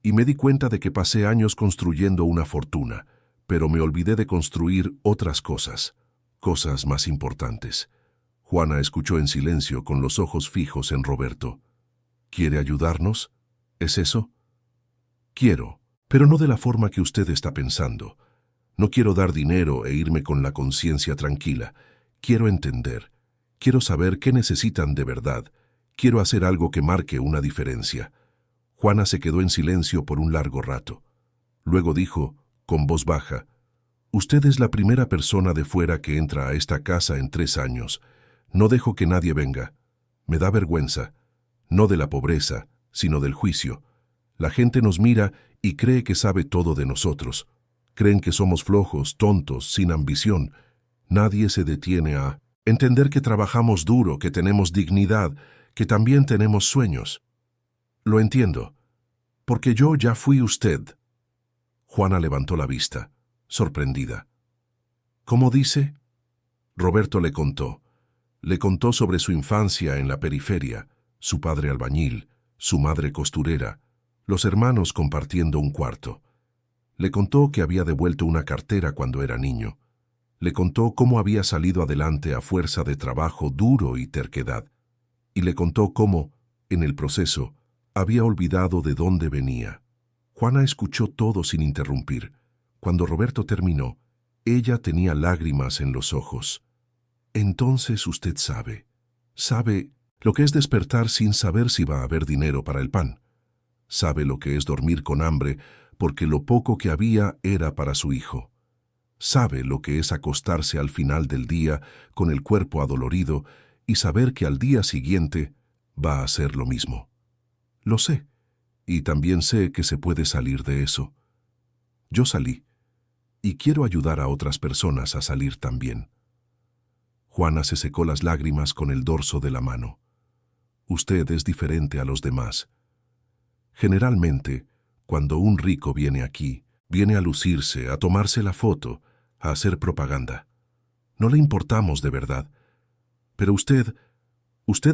Y me di cuenta de que pasé años construyendo una fortuna, pero me olvidé de construir otras cosas más importantes». Juana escuchó en silencio con los ojos fijos en Roberto. «¿Quiere ayudarnos? ¿Es eso?» «Quiero, pero no de la forma que usted está pensando. No quiero dar dinero e irme con la conciencia tranquila. Quiero entender. Quiero saber qué necesitan de verdad. Quiero hacer algo que marque una diferencia». Juana se quedó en silencio por un largo rato. Luego dijo, con voz baja, Usted es la primera persona de fuera que entra a esta casa en 3 años. No dejo que nadie venga. Me da vergüenza, no de la pobreza, sino del juicio. La gente nos mira y cree que sabe todo de nosotros. Creen que somos flojos, tontos, sin ambición. Nadie se detiene a entender que trabajamos duro, que tenemos dignidad, que también tenemos sueños. Lo entiendo, porque yo ya fui usted. Juana levantó la vista, sorprendida. ¿Cómo dice? Roberto le contó. Le contó sobre su infancia en la periferia, su padre albañil, su madre costurera, los hermanos compartiendo un cuarto. Le contó que había devuelto una cartera cuando era niño. Le contó cómo había salido adelante a fuerza de trabajo duro y terquedad. Y le contó cómo, en el proceso, había olvidado de dónde venía. Juana escuchó todo sin interrumpir. Cuando Roberto terminó, ella tenía lágrimas en los ojos. Entonces usted sabe lo que es despertar sin saber si va a haber dinero para el pan. Sabe lo que es dormir con hambre porque lo poco que había era para su hijo. Sabe lo que es acostarse al final del día con el cuerpo adolorido y saber que al día siguiente va a ser lo mismo. Lo sé, y también sé que se puede salir de eso. Yo salí, y quiero ayudar a otras personas a salir también. Juana se secó las lágrimas con el dorso de la mano. Usted es diferente a los demás. Generalmente, cuando un rico viene aquí, viene a lucirse, a tomarse la foto, a hacer propaganda. No le importamos de verdad. Pero usted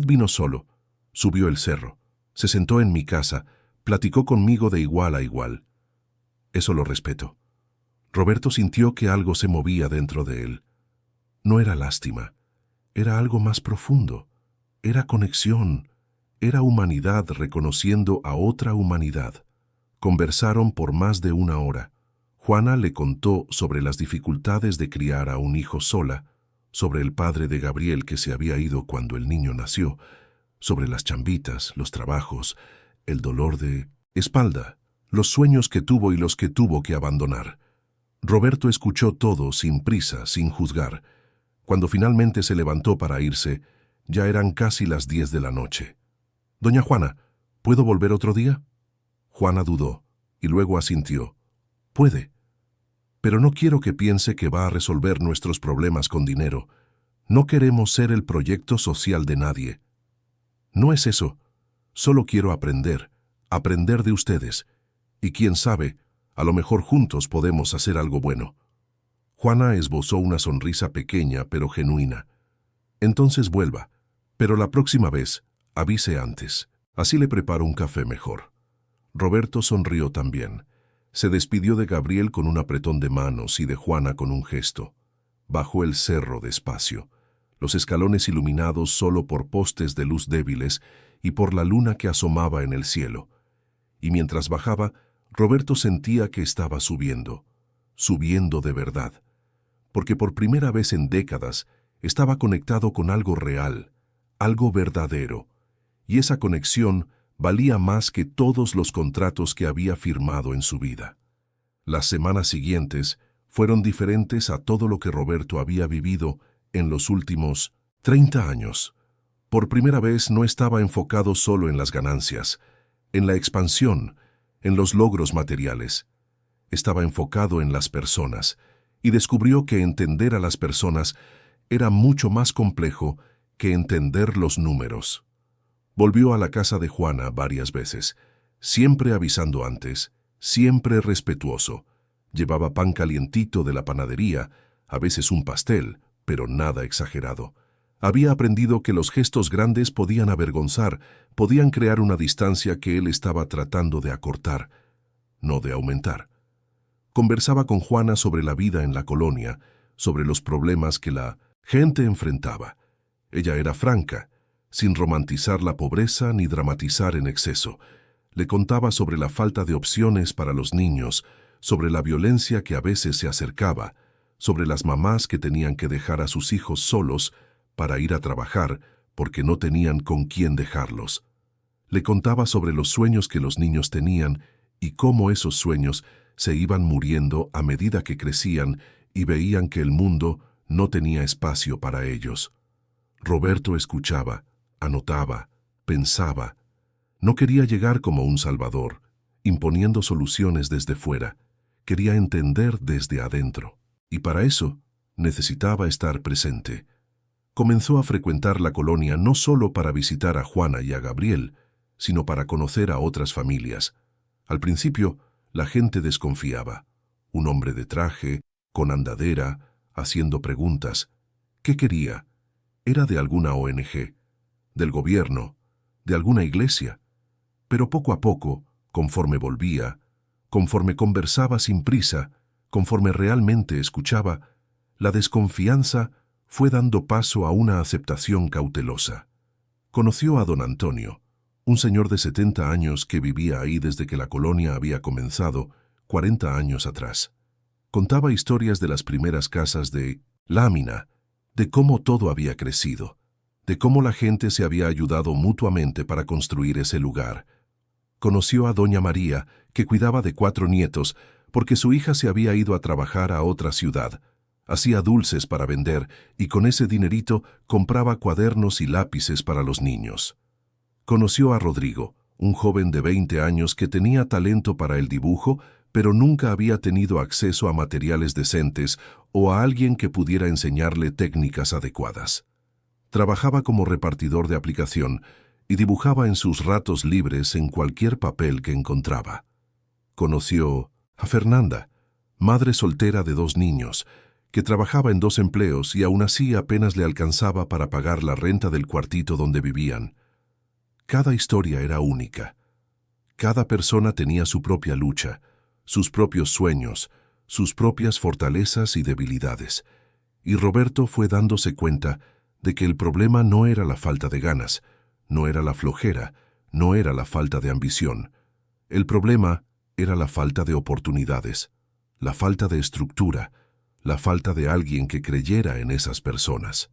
vino solo, subió el cerro, se sentó en mi casa, platicó conmigo de igual a igual. Eso lo respeto. Roberto sintió que algo se movía dentro de él. No era lástima, era algo más profundo, era conexión, era humanidad reconociendo a otra humanidad. Conversaron por más de 1 hora. Juana le contó sobre las dificultades de criar a un hijo sola, sobre el padre de Gabriel que se había ido cuando el niño nació, sobre las chambitas, los trabajos, el dolor de espalda, los sueños que tuvo y los que tuvo que abandonar. Roberto escuchó todo sin prisa, sin juzgar. Cuando finalmente se levantó para irse, ya eran casi las 10 de la noche. «Doña Juana, ¿puedo volver otro día?» Juana dudó, y luego asintió. «Puede. Pero no quiero que piense que va a resolver nuestros problemas con dinero. No queremos ser el proyecto social de nadie. No es eso. Solo quiero aprender de ustedes. Y quién sabe, a lo mejor juntos podemos hacer algo bueno». Juana esbozó una sonrisa pequeña pero genuina. «Entonces vuelva, pero la próxima vez, avise antes. Así le preparo un café mejor». Roberto sonrió también. Se despidió de Gabriel con un apretón de manos y de Juana con un gesto. Bajó el cerro despacio, los escalones iluminados solo por postes de luz débiles y por la luna que asomaba en el cielo. Y mientras bajaba, Roberto sentía que estaba subiendo de verdad, porque por primera vez en décadas estaba conectado con algo real, algo verdadero, y esa conexión valía más que todos los contratos que había firmado en su vida. Las semanas siguientes fueron diferentes a todo lo que Roberto había vivido en los últimos 30 años. Por primera vez no estaba enfocado solo en las ganancias, en la expansión, en los logros materiales. Estaba enfocado en las personas y descubrió que entender a las personas era mucho más complejo que entender los números. Volvió a la casa de Juana varias veces, siempre avisando antes, siempre respetuoso. Llevaba pan calientito de la panadería, a veces un pastel, pero nada exagerado. Había aprendido que los gestos grandes podían avergonzar, podían crear una distancia que él estaba tratando de acortar, no de aumentar. Conversaba con Juana sobre la vida en la colonia, sobre los problemas que la gente enfrentaba. Ella era franca, sin romantizar la pobreza ni dramatizar en exceso. Le contaba sobre la falta de opciones para los niños, sobre la violencia que a veces se acercaba, sobre las mamás que tenían que dejar a sus hijos solos para ir a trabajar porque no tenían con quién dejarlos. Le contaba sobre los sueños que los niños tenían y cómo esos sueños se iban muriendo a medida que crecían y veían que el mundo no tenía espacio para ellos. Roberto escuchaba, anotaba, pensaba. No quería llegar como un salvador, imponiendo soluciones desde fuera. Quería entender desde adentro. Y para eso necesitaba estar presente. Comenzó a frecuentar la colonia no solo para visitar a Juana y a Gabriel, sino para conocer a otras familias. Al principio, la gente desconfiaba. Un hombre de traje, con andadera, haciendo preguntas. ¿Qué quería? ¿Era de alguna ONG? ¿Del gobierno? ¿De alguna iglesia? Pero poco a poco, conforme volvía, conforme conversaba sin prisa, conforme realmente escuchaba, la desconfianza fue dando paso a una aceptación cautelosa. Conoció a don Antonio, un señor de 70 años que vivía ahí desde que la colonia había comenzado, 40 años atrás. Contaba historias de las primeras casas de lámina, de cómo todo había crecido, de cómo la gente se había ayudado mutuamente para construir ese lugar. Conoció a doña María, que cuidaba de 4 nietos, porque su hija se había ido a trabajar a otra ciudad. Hacía dulces para vender y con ese dinerito compraba cuadernos y lápices para los niños. Conoció a Rodrigo, un joven de 20 años que tenía talento para el dibujo, pero nunca había tenido acceso a materiales decentes o a alguien que pudiera enseñarle técnicas adecuadas. Trabajaba como repartidor de aplicación y dibujaba en sus ratos libres en cualquier papel que encontraba. Conoció a Fernanda, madre soltera de 2 niños, que trabajaba en 2 empleos y aún así apenas le alcanzaba para pagar la renta del cuartito donde vivían. Cada historia era única. Cada persona tenía su propia lucha, sus propios sueños, sus propias fortalezas y debilidades. Y Roberto fue dándose cuenta de que el problema no era la falta de ganas, no era la flojera, no era la falta de ambición. El problema era la falta de oportunidades, la falta de estructura, la falta de alguien que creyera en esas personas.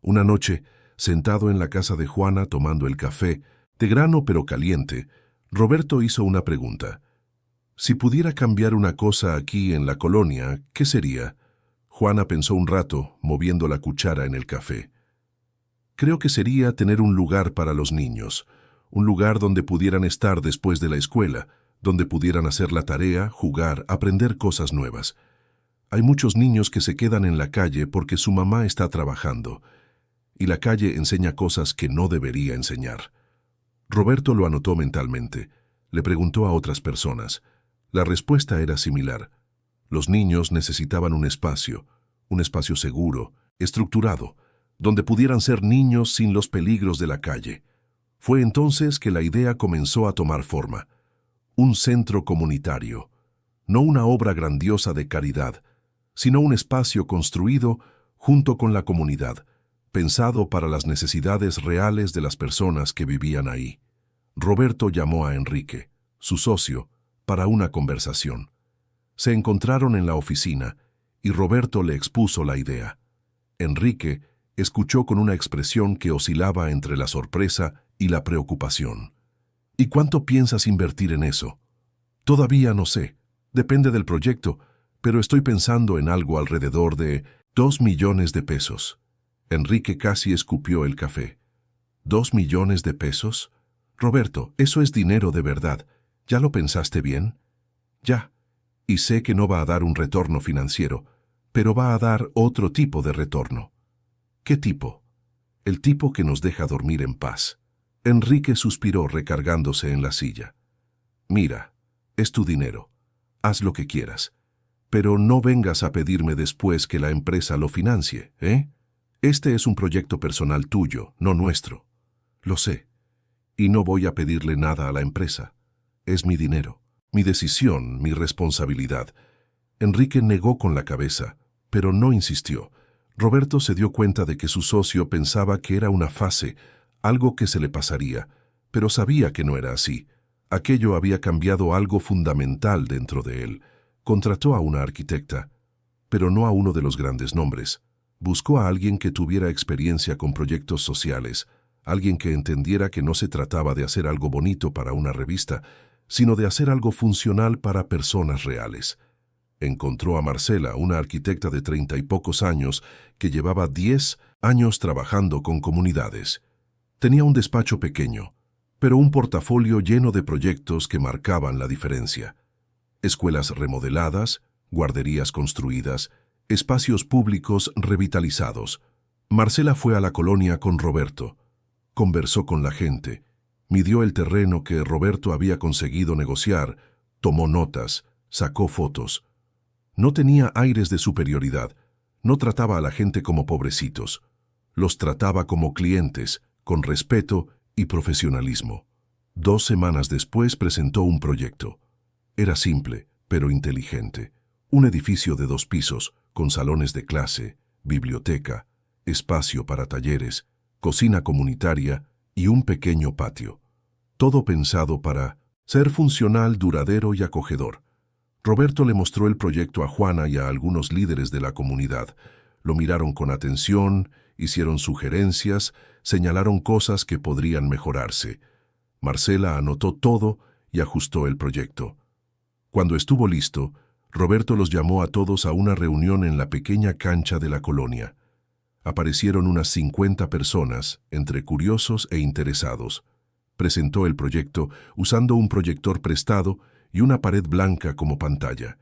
Una noche, sentado en la casa de Juana tomando el café, de grano pero caliente, Roberto hizo una pregunta. Si pudiera cambiar una cosa aquí en la colonia, ¿qué sería? Juana pensó un rato, moviendo la cuchara en el café. Creo que sería tener un lugar para los niños, un lugar donde pudieran estar después de la escuela, donde pudieran hacer la tarea, jugar, aprender cosas nuevas. Hay muchos niños que se quedan en la calle porque su mamá está trabajando, y la calle enseña cosas que no debería enseñar. Roberto lo anotó mentalmente. Le preguntó a otras personas. La respuesta era similar. Los niños necesitaban un espacio seguro, estructurado, donde pudieran ser niños sin los peligros de la calle. Fue entonces que la idea comenzó a tomar forma. Un centro comunitario, no una obra grandiosa de caridad, sino un espacio construido junto con la comunidad, pensado para las necesidades reales de las personas que vivían ahí. Roberto llamó a Enrique, su socio, para una conversación. Se encontraron en la oficina y Roberto le expuso la idea. Enrique escuchó con una expresión que oscilaba entre la sorpresa y la preocupación. ¿Y cuánto piensas invertir en eso? Todavía no sé, depende del proyecto, pero estoy pensando en algo alrededor de 2 millones de pesos. Enrique casi escupió el café. ¿2 millones de pesos? Roberto, eso es dinero de verdad. ¿Ya lo pensaste bien? Ya. Y sé que no va a dar un retorno financiero, pero va a dar otro tipo de retorno. ¿Qué tipo? El tipo que nos deja dormir en paz. Enrique suspiró recargándose en la silla. Mira, es tu dinero. Haz lo que quieras. Pero no vengas a pedirme después que la empresa lo financie, ¿eh? Este es un proyecto personal tuyo, no nuestro. Lo sé. Y no voy a pedirle nada a la empresa. Es mi dinero, mi decisión, mi responsabilidad. Enrique negó con la cabeza, pero no insistió. Roberto se dio cuenta de que su socio pensaba que era una fase, algo que se le pasaría, pero sabía que no era así. Aquello había cambiado algo fundamental dentro de él. Contrató a una arquitecta, pero no a uno de los grandes nombres. Buscó a alguien que tuviera experiencia con proyectos sociales, alguien que entendiera que no se trataba de hacer algo bonito para una revista, sino de hacer algo funcional para personas reales. Encontró a Marcela, una arquitecta de 30 y pocos años, que llevaba 10 años trabajando con comunidades. Tenía un despacho pequeño, pero un portafolio lleno de proyectos que marcaban la diferencia. Escuelas remodeladas, guarderías construidas, espacios públicos revitalizados. Marcela fue a la colonia con Roberto. Conversó con la gente, midió el terreno que Roberto había conseguido negociar, tomó notas, sacó fotos. No tenía aires de superioridad, no trataba a la gente como pobrecitos. Los trataba como clientes, con respeto y profesionalismo. 2 semanas después presentó un proyecto. Era simple, pero inteligente. Un edificio de 2 pisos, con salones de clase, biblioteca, espacio para talleres, cocina comunitaria y un pequeño patio. Todo pensado para ser funcional, duradero y acogedor. Roberto le mostró el proyecto a Juana y a algunos líderes de la comunidad. Lo miraron con atención, hicieron sugerencias, señalaron cosas que podrían mejorarse. Marcela anotó todo y ajustó el proyecto. Cuando estuvo listo, Roberto los llamó a todos a una reunión en la pequeña cancha de la colonia. Aparecieron unas 50 personas, entre curiosos e interesados. Presentó el proyecto usando un proyector prestado y una pared blanca como pantalla.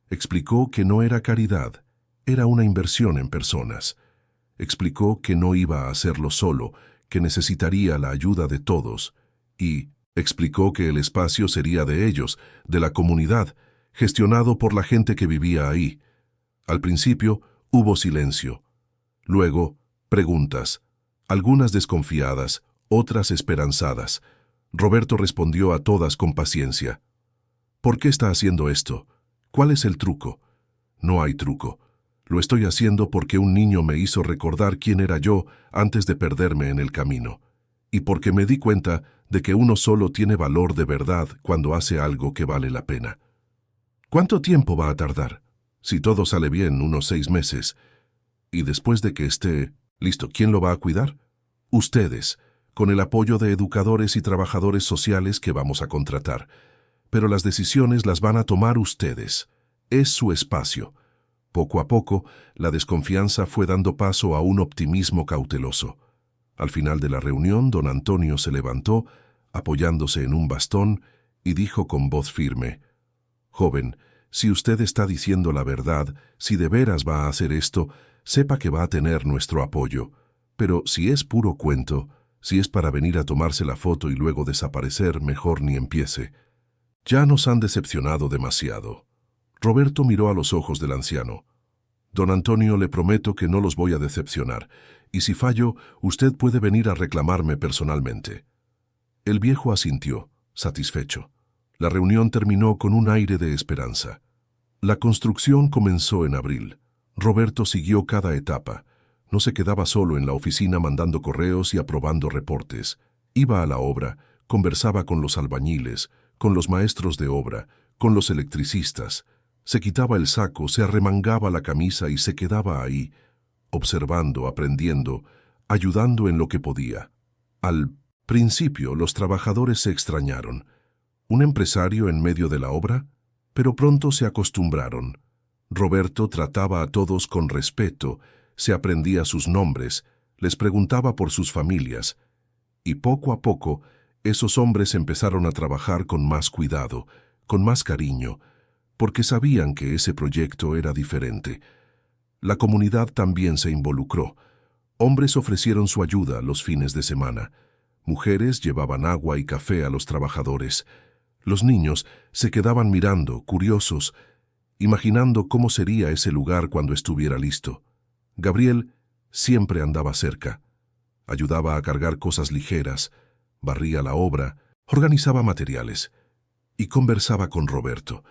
Explicó que no era caridad, era una inversión en personas. Explicó que no iba a hacerlo solo, que necesitaría la ayuda de todos. Y explicó que el espacio sería de ellos, de la comunidad, gestionado por la gente que vivía ahí. Al principio hubo silencio. Luego, preguntas, algunas desconfiadas, otras esperanzadas. Roberto respondió a todas con paciencia. ¿Por qué está haciendo esto? ¿Cuál es el truco? No hay truco. Lo estoy haciendo porque un niño me hizo recordar quién era yo antes de perderme en el camino. Y porque me di cuenta de que uno solo tiene valor de verdad cuando hace algo que vale la pena. ¿Cuánto tiempo va a tardar? Si todo sale bien, unos 6 meses. Y después de que esté listo, ¿quién lo va a cuidar? Ustedes, con el apoyo de educadores y trabajadores sociales que vamos a contratar. Pero las decisiones las van a tomar ustedes. Es su espacio. Poco a poco, la desconfianza fue dando paso a un optimismo cauteloso. Al final de la reunión, don Antonio se levantó, apoyándose en un bastón, y dijo con voz firme: «Joven, si usted está diciendo la verdad, si de veras va a hacer esto, sepa que va a tener nuestro apoyo. Pero si es puro cuento, si es para venir a tomarse la foto y luego desaparecer, mejor ni empiece. Ya nos han decepcionado demasiado». Roberto miró a los ojos del anciano. «Don Antonio, le prometo que no los voy a decepcionar, y si fallo, usted puede venir a reclamarme personalmente». El viejo asintió, satisfecho. La reunión terminó con un aire de esperanza. La construcción comenzó en abril. Roberto siguió cada etapa. No se quedaba solo en la oficina mandando correos y aprobando reportes. Iba a la obra, conversaba con los albañiles, con los maestros de obra, con los electricistas. Se quitaba el saco, se arremangaba la camisa y se quedaba ahí, observando, aprendiendo, ayudando en lo que podía. Al principio los trabajadores se extrañaron. ¿Un empresario en medio de la obra? Pero pronto se acostumbraron. Roberto trataba a todos con respeto, se aprendía sus nombres, les preguntaba por sus familias, y poco a poco esos hombres empezaron a trabajar con más cuidado, con más cariño, porque sabían que ese proyecto era diferente. La comunidad también se involucró. Hombres ofrecieron su ayuda los fines de semana. Mujeres llevaban agua y café a los trabajadores. Los niños se quedaban mirando, curiosos, imaginando cómo sería ese lugar cuando estuviera listo. Gabriel siempre andaba cerca. Ayudaba a cargar cosas ligeras, barría la obra, organizaba materiales y conversaba con Roberto.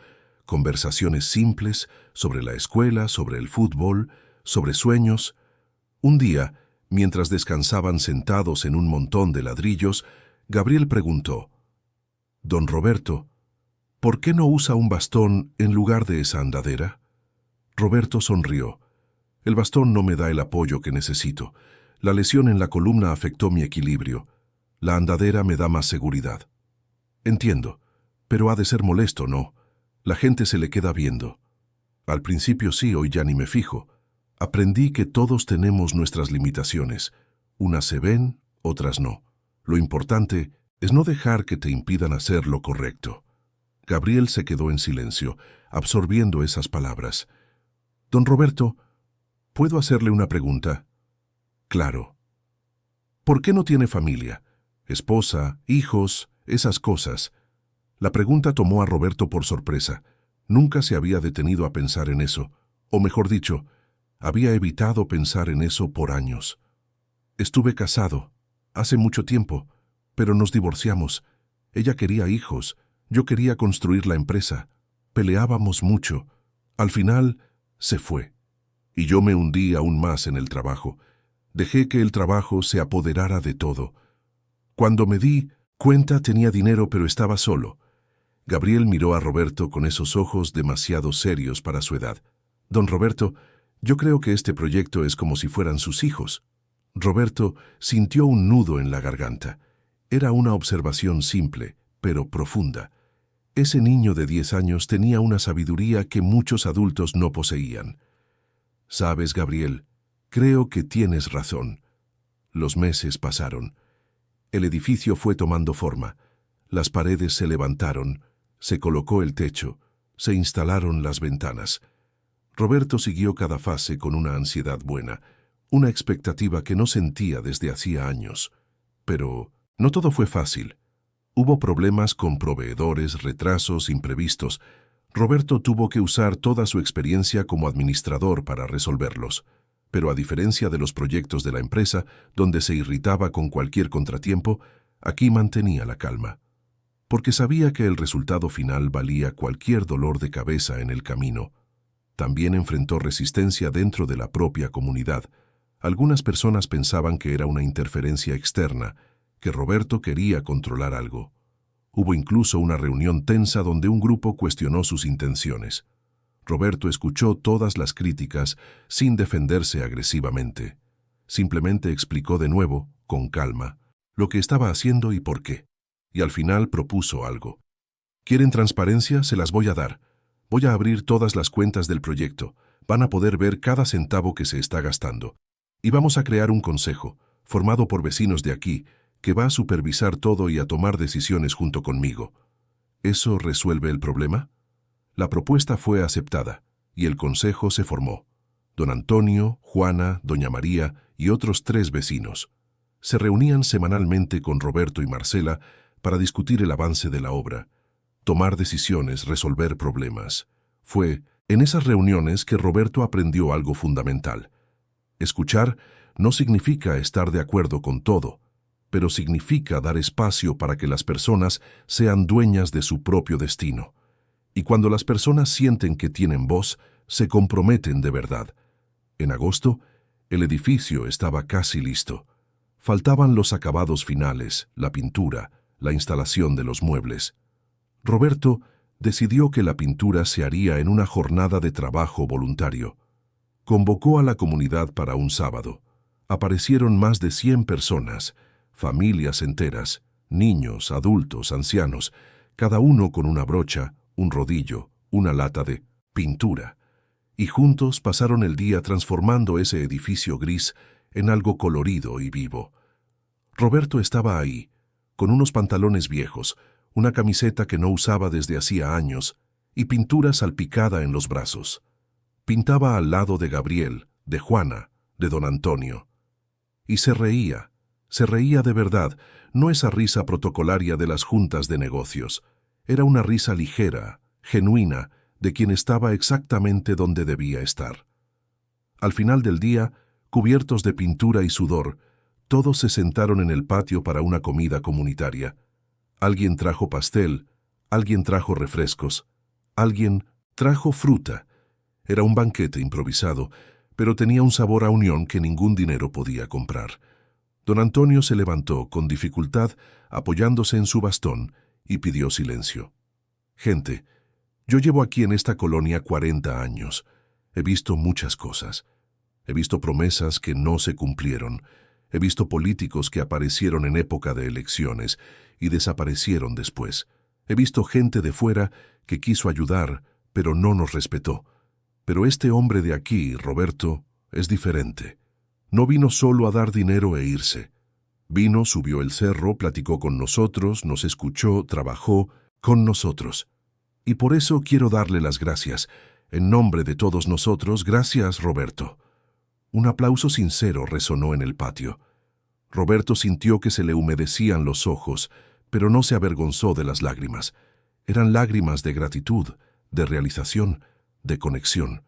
Conversaciones simples sobre la escuela, sobre el fútbol, sobre sueños. Un día, mientras descansaban sentados en un montón de ladrillos, Gabriel preguntó: «Don Roberto, ¿por qué no usa un bastón en lugar de esa andadera?» Roberto sonrió. «El bastón no me da el apoyo que necesito. La lesión en la columna afectó mi equilibrio. La andadera me da más seguridad». «Entiendo, pero ha de ser molesto, ¿no? La gente se le queda viendo». Al principio sí, hoy ya ni me fijo. Aprendí que todos tenemos nuestras limitaciones. Unas se ven, otras no. Lo importante es no dejar que te impidan hacer lo correcto. Gabriel se quedó en silencio, absorbiendo esas palabras. Don Roberto, ¿puedo hacerle una pregunta? Claro. ¿Por qué no tiene familia? Esposa, hijos, esas cosas. La pregunta tomó a Roberto por sorpresa. Nunca se había detenido a pensar en eso, o mejor dicho, había evitado pensar en eso por años. Estuve casado, hace mucho tiempo, pero nos divorciamos. Ella quería hijos, yo quería construir la empresa. Peleábamos mucho. Al final, se fue. Y yo me hundí aún más en el trabajo. Dejé que el trabajo se apoderara de todo. Cuando me di cuenta tenía dinero, pero estaba solo. Gabriel miró a Roberto con esos ojos demasiado serios para su edad. Don Roberto, yo creo que este proyecto es como si fueran sus hijos. Roberto sintió un nudo en la garganta. Era una observación simple, pero profunda. Ese niño de 10 años tenía una sabiduría que muchos adultos no poseían. Sabes, Gabriel, creo que tienes razón. Los meses pasaron. El edificio fue tomando forma. Las paredes se levantaron, se colocó el techo, se instalaron las ventanas. Roberto siguió cada fase con una ansiedad buena, una expectativa que no sentía desde hacía años. Pero no todo fue fácil. Hubo problemas con proveedores, retrasos, imprevistos. Roberto tuvo que usar toda su experiencia como administrador para resolverlos. Pero a diferencia de los proyectos de la empresa, donde se irritaba con cualquier contratiempo, aquí mantenía la calma. Porque sabía que el resultado final valía cualquier dolor de cabeza en el camino. También enfrentó resistencia dentro de la propia comunidad. Algunas personas pensaban que era una interferencia externa, que Roberto quería controlar algo. Hubo incluso una reunión tensa donde un grupo cuestionó sus intenciones. Roberto escuchó todas las críticas sin defenderse agresivamente. Simplemente explicó de nuevo, con calma, lo que estaba haciendo y por qué. Y al final propuso algo. ¿Quieren transparencia? Se las voy a dar. Voy a abrir todas las cuentas del proyecto. Van a poder ver cada centavo que se está gastando. Y vamos a crear un consejo, formado por vecinos de aquí, que va a supervisar todo y a tomar decisiones junto conmigo. ¿Eso resuelve el problema? La propuesta fue aceptada, y el consejo se formó. Don Antonio, Juana, Doña María y otros 3 vecinos. Se reunían semanalmente con Roberto y Marcela para discutir el avance de la obra, tomar decisiones, resolver problemas. Fue en esas reuniones que Roberto aprendió algo fundamental. Escuchar no significa estar de acuerdo con todo, pero significa dar espacio para que las personas sean dueñas de su propio destino. Y cuando las personas sienten que tienen voz, se comprometen de verdad. En agosto, el edificio estaba casi listo. Faltaban los acabados finales, la pintura, la instalación de los muebles. Roberto decidió que la pintura se haría en una jornada de trabajo voluntario. Convocó a la comunidad para un sábado. Aparecieron más de 100 personas, familias enteras, niños, adultos, ancianos, cada uno con una brocha, un rodillo, una lata de pintura. Y juntos pasaron el día transformando ese edificio gris en algo colorido y vivo. Roberto estaba ahí, con unos pantalones viejos, una camiseta que no usaba desde hacía años y pintura salpicada en los brazos. Pintaba al lado de Gabriel, de Juana, de don Antonio. Y se reía de verdad, no esa risa protocolaria de las juntas de negocios. Era una risa ligera, genuina, de quien estaba exactamente donde debía estar. Al final del día, cubiertos de pintura y sudor, todos se sentaron en el patio para una comida comunitaria. Alguien trajo pastel, alguien trajo refrescos, alguien trajo fruta. Era un banquete improvisado, pero tenía un sabor a unión que ningún dinero podía comprar. Don Antonio se levantó con dificultad, apoyándose en su bastón, y pidió silencio. Gente, yo llevo aquí en esta colonia 40 años. He visto muchas cosas. He visto promesas que no se cumplieron. He visto políticos que aparecieron en época de elecciones y desaparecieron después. He visto gente de fuera que quiso ayudar, pero no nos respetó. Pero este hombre de aquí, Roberto, es diferente. No vino solo a dar dinero e irse. Vino, subió el cerro, platicó con nosotros, nos escuchó, trabajó con nosotros. Y por eso quiero darle las gracias. En nombre de todos nosotros, gracias, Roberto. Un aplauso sincero resonó en el patio. Roberto sintió que se le humedecían los ojos, pero no se avergonzó de las lágrimas. Eran lágrimas de gratitud, de realización, de conexión.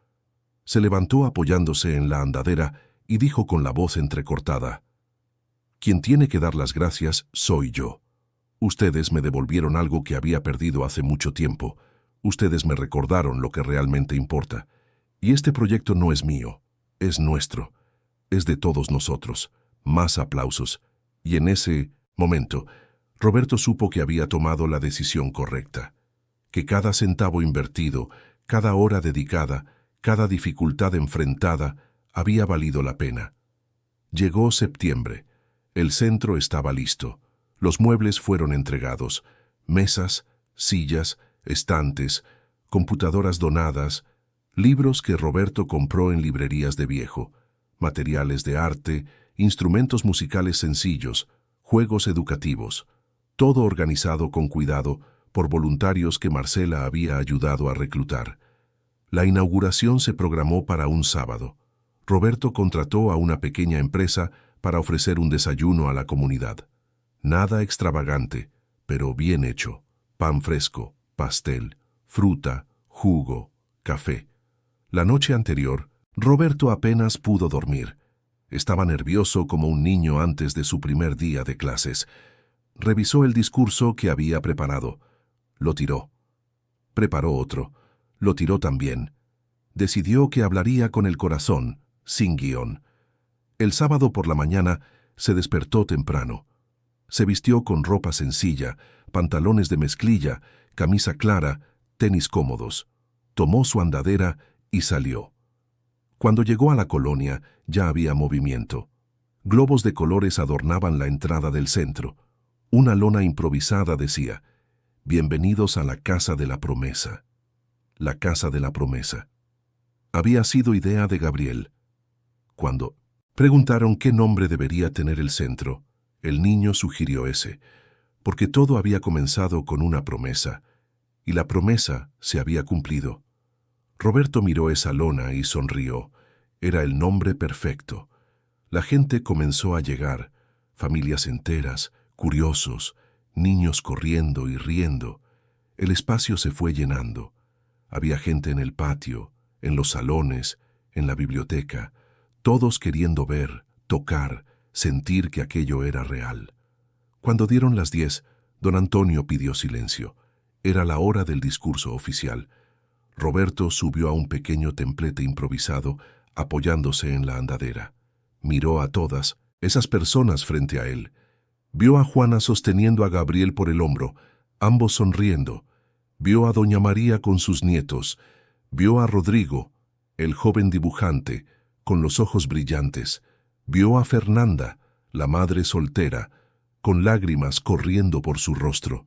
Se levantó apoyándose en la andadera y dijo con la voz entrecortada: «Quien tiene que dar las gracias soy yo. Ustedes me devolvieron algo que había perdido hace mucho tiempo. Ustedes me recordaron lo que realmente importa. Y este proyecto no es mío, es nuestro. Es de todos nosotros». Más aplausos. Y en ese momento, Roberto supo que había tomado la decisión correcta. Que cada centavo invertido, cada hora dedicada, cada dificultad enfrentada, había valido la pena. Llegó septiembre. El centro estaba listo. Los muebles fueron entregados. Mesas, sillas, estantes, computadoras donadas, libros que Roberto compró en librerías de viejo, materiales de arte, instrumentos musicales sencillos, juegos educativos, todo organizado con cuidado por voluntarios que Marcela había ayudado a reclutar. La inauguración se programó para un sábado. Roberto contrató a una pequeña empresa para ofrecer un desayuno a la comunidad. Nada extravagante, pero bien hecho. Pan fresco, pastel, fruta, jugo, café. La noche anterior, Roberto apenas pudo dormir. Estaba nervioso como un niño antes de su primer día de clases. Revisó el discurso que había preparado. Lo tiró. Preparó otro. Lo tiró también. Decidió que hablaría con el corazón, sin guión. El sábado por la mañana se despertó temprano. Se vistió con ropa sencilla, pantalones de mezclilla, camisa clara, tenis cómodos. Tomó su andadera y salió. Cuando llegó a la colonia, ya había movimiento. Globos de colores adornaban la entrada del centro. Una lona improvisada decía: «Bienvenidos a la Casa de la Promesa». La Casa de la Promesa. Había sido idea de Gabriel. Cuando preguntaron qué nombre debería tener el centro, el niño sugirió ese, porque todo había comenzado con una promesa, y la promesa se había cumplido. Roberto miró esa lona y sonrió. Era el nombre perfecto. La gente comenzó a llegar, familias enteras, curiosos, niños corriendo y riendo. El espacio se fue llenando. Había gente en el patio, en los salones, en la biblioteca, todos queriendo ver, tocar, sentir que aquello era real. Cuando dieron las 10, don Antonio pidió silencio. Era la hora del discurso oficial. Roberto subió a un pequeño templete improvisado, apoyándose en la andadera. Miró a todas, esas personas frente a él. Vio a Juana sosteniendo a Gabriel por el hombro, ambos sonriendo. Vio a doña María con sus nietos. Vio a Rodrigo, el joven dibujante, con los ojos brillantes. Vio a Fernanda, la madre soltera, con lágrimas corriendo por su rostro,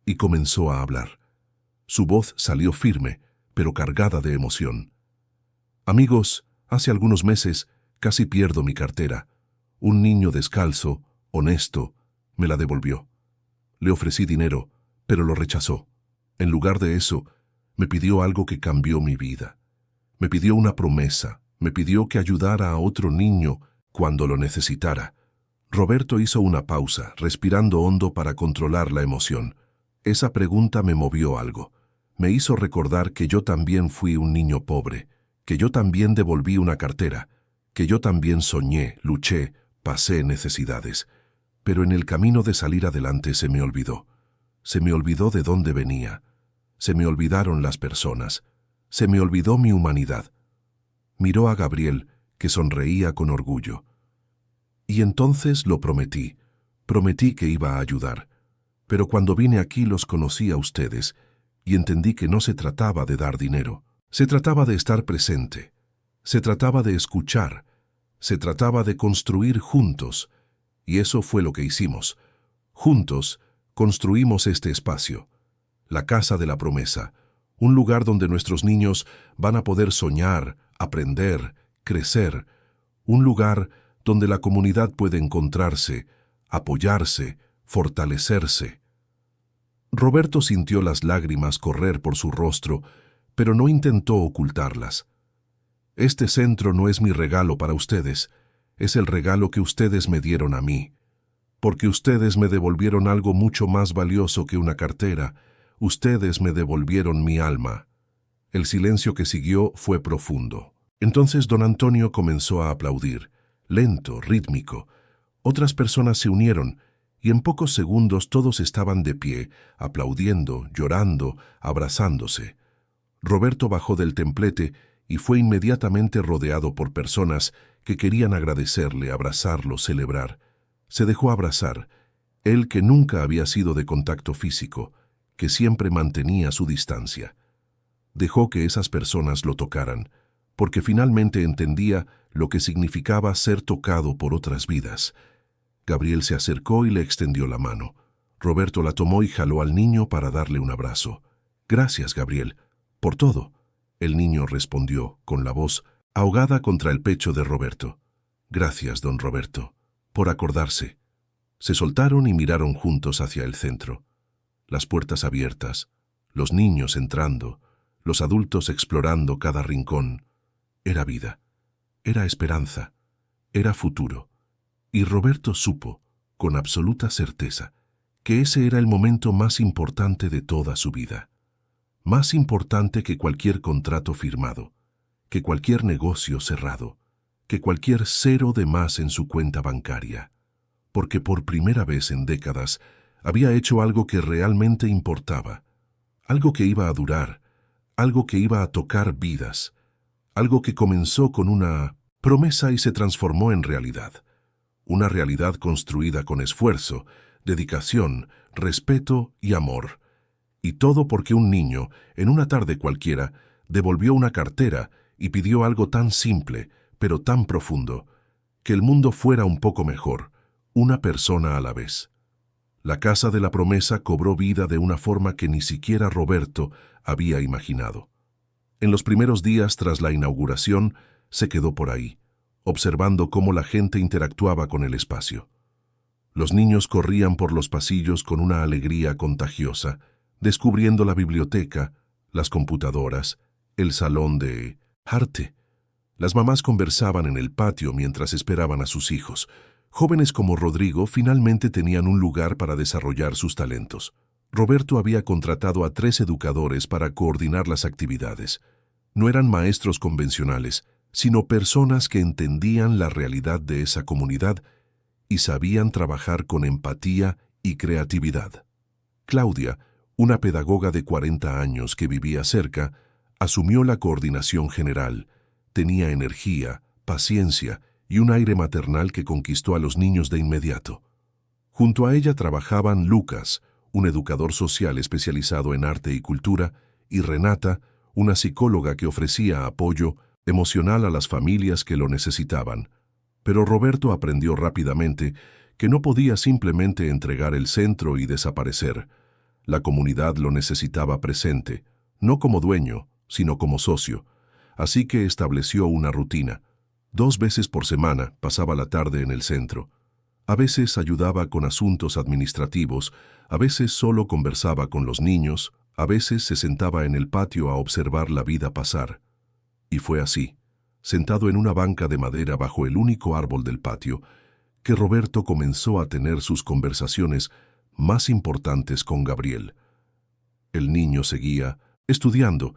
y comenzó a hablar. Su voz salió firme, pero cargada de emoción. «Amigos, hace algunos meses casi pierdo mi cartera. Un niño descalzo, honesto, me la devolvió. Le ofrecí dinero, pero lo rechazó. En lugar de eso, me pidió algo que cambió mi vida. Me pidió una promesa, me pidió que ayudara a otro niño cuando lo necesitara». Roberto hizo una pausa, respirando hondo para controlar la emoción. Esa pregunta me movió algo. Me hizo recordar que yo también fui un niño pobre, que yo también devolví una cartera, que yo también soñé, luché, pasé necesidades. Pero en el camino de salir adelante se me olvidó. Se me olvidó de dónde venía. Se me olvidaron las personas. Se me olvidó mi humanidad. Miró a Gabriel, que sonreía con orgullo. Y entonces lo prometí. Prometí que iba a ayudar. Pero cuando vine aquí los conocí a ustedes y entendí que no se trataba de dar dinero. Se trataba de estar presente. Se trataba de escuchar. Se trataba de construir juntos. Y eso fue lo que hicimos. Juntos construimos este espacio. La Casa de la Promesa. un lugar donde nuestros niños van a poder soñar, aprender, crecer, un lugar donde la comunidad puede encontrarse, apoyarse, fortalecerse. Roberto sintió las lágrimas correr por su rostro, pero no intentó ocultarlas. Este centro no es mi regalo para ustedes, es el regalo que ustedes me dieron a mí, porque ustedes me devolvieron algo mucho más valioso que una cartera, ustedes me devolvieron mi alma. El silencio que siguió fue profundo. Entonces don Antonio comenzó a aplaudir, lento, rítmico. Otras personas se unieron, y en pocos segundos todos estaban de pie, aplaudiendo, llorando, abrazándose. Roberto bajó del templete y fue inmediatamente rodeado por personas que querían agradecerle, abrazarlo, celebrar. Se dejó abrazar, él que nunca había sido de contacto físico, que siempre mantenía su distancia. Dejó que esas personas lo tocaran, porque finalmente entendía lo que significaba ser tocado por otras vidas. Gabriel se acercó y le extendió la mano. Roberto la tomó y jaló al niño para darle un abrazo. «Gracias, Gabriel, por todo», el niño respondió, con la voz ahogada contra el pecho de Roberto. «Gracias, don Roberto, por acordarse». Se soltaron y miraron juntos hacia el centro. Las puertas abiertas, los niños entrando, los adultos explorando cada rincón. Era vida, era esperanza, era futuro. Y Roberto supo, con absoluta certeza, que ese era el momento más importante de toda su vida. Más importante que cualquier contrato firmado, que cualquier negocio cerrado, que cualquier cero de más en su cuenta bancaria. Porque por primera vez en décadas había hecho algo que realmente importaba, algo que iba a durar, algo que iba a tocar vidas, algo que comenzó con una promesa y se transformó en realidad. Una realidad construida con esfuerzo, dedicación, respeto y amor. Y todo porque un niño, en una tarde cualquiera, devolvió una cartera y pidió algo tan simple, pero tan profundo, que el mundo fuera un poco mejor, una persona a la vez. La casa de la promesa cobró vida de una forma que ni siquiera Roberto había imaginado. En los primeros días tras la inauguración, se quedó por ahí, observando cómo la gente interactuaba con el espacio. Los niños corrían por los pasillos con una alegría contagiosa, descubriendo la biblioteca, las computadoras, el salón de arte. Las mamás conversaban en el patio mientras esperaban a sus hijos. Jóvenes como Rodrigo finalmente tenían un lugar para desarrollar sus talentos. Roberto había contratado a 3 educadores para coordinar las actividades. No eran maestros convencionales, sino personas que entendían la realidad de esa comunidad y sabían trabajar con empatía y creatividad. Claudia, una pedagoga de 40 años que vivía cerca, asumió la coordinación general. Tenía energía, paciencia y un aire maternal que conquistó a los niños de inmediato. Junto a ella trabajaban Lucas, un educador social especializado en arte y cultura, y Renata, una psicóloga que ofrecía apoyo emocional a las familias que lo necesitaban. Pero Roberto aprendió rápidamente que no podía simplemente entregar el centro y desaparecer. La comunidad lo necesitaba presente, no como dueño, sino como socio. Así que estableció una rutina. 2 veces por semana pasaba la tarde en el centro. A veces ayudaba con asuntos administrativos, a veces solo conversaba con los niños, a veces se sentaba en el patio a observar la vida pasar. Y fue así, sentado en una banca de madera bajo el único árbol del patio, que Roberto comenzó a tener sus conversaciones más importantes con Gabriel. El niño seguía estudiando,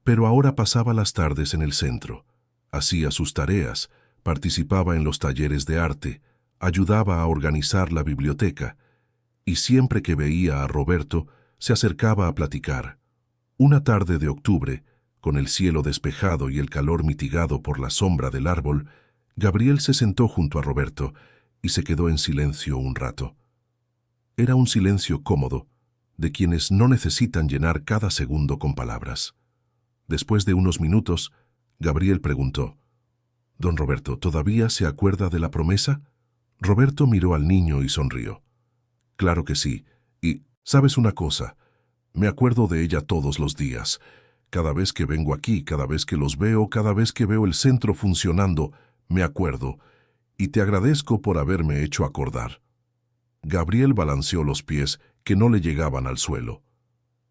pero ahora pasaba las tardes en el centro. Hacía sus tareas, participaba en los talleres de arte, ayudaba a organizar la biblioteca, y siempre que veía a Roberto, se acercaba a platicar. Una tarde de octubre, con el cielo despejado y el calor mitigado por la sombra del árbol, Gabriel se sentó junto a Roberto y se quedó en silencio un rato. Era un silencio cómodo, de quienes no necesitan llenar cada segundo con palabras. Después de unos minutos, Gabriel preguntó: «Don Roberto, ¿todavía se acuerda de la promesa?» Roberto miró al niño y sonrió. «Claro que sí, y, ¿sabes una cosa? Me acuerdo de ella todos los días. Cada vez que vengo aquí, cada vez que los veo, cada vez que veo el centro funcionando, me acuerdo, y te agradezco por haberme hecho acordar. Gabriel balanceó los pies que no le llegaban al suelo.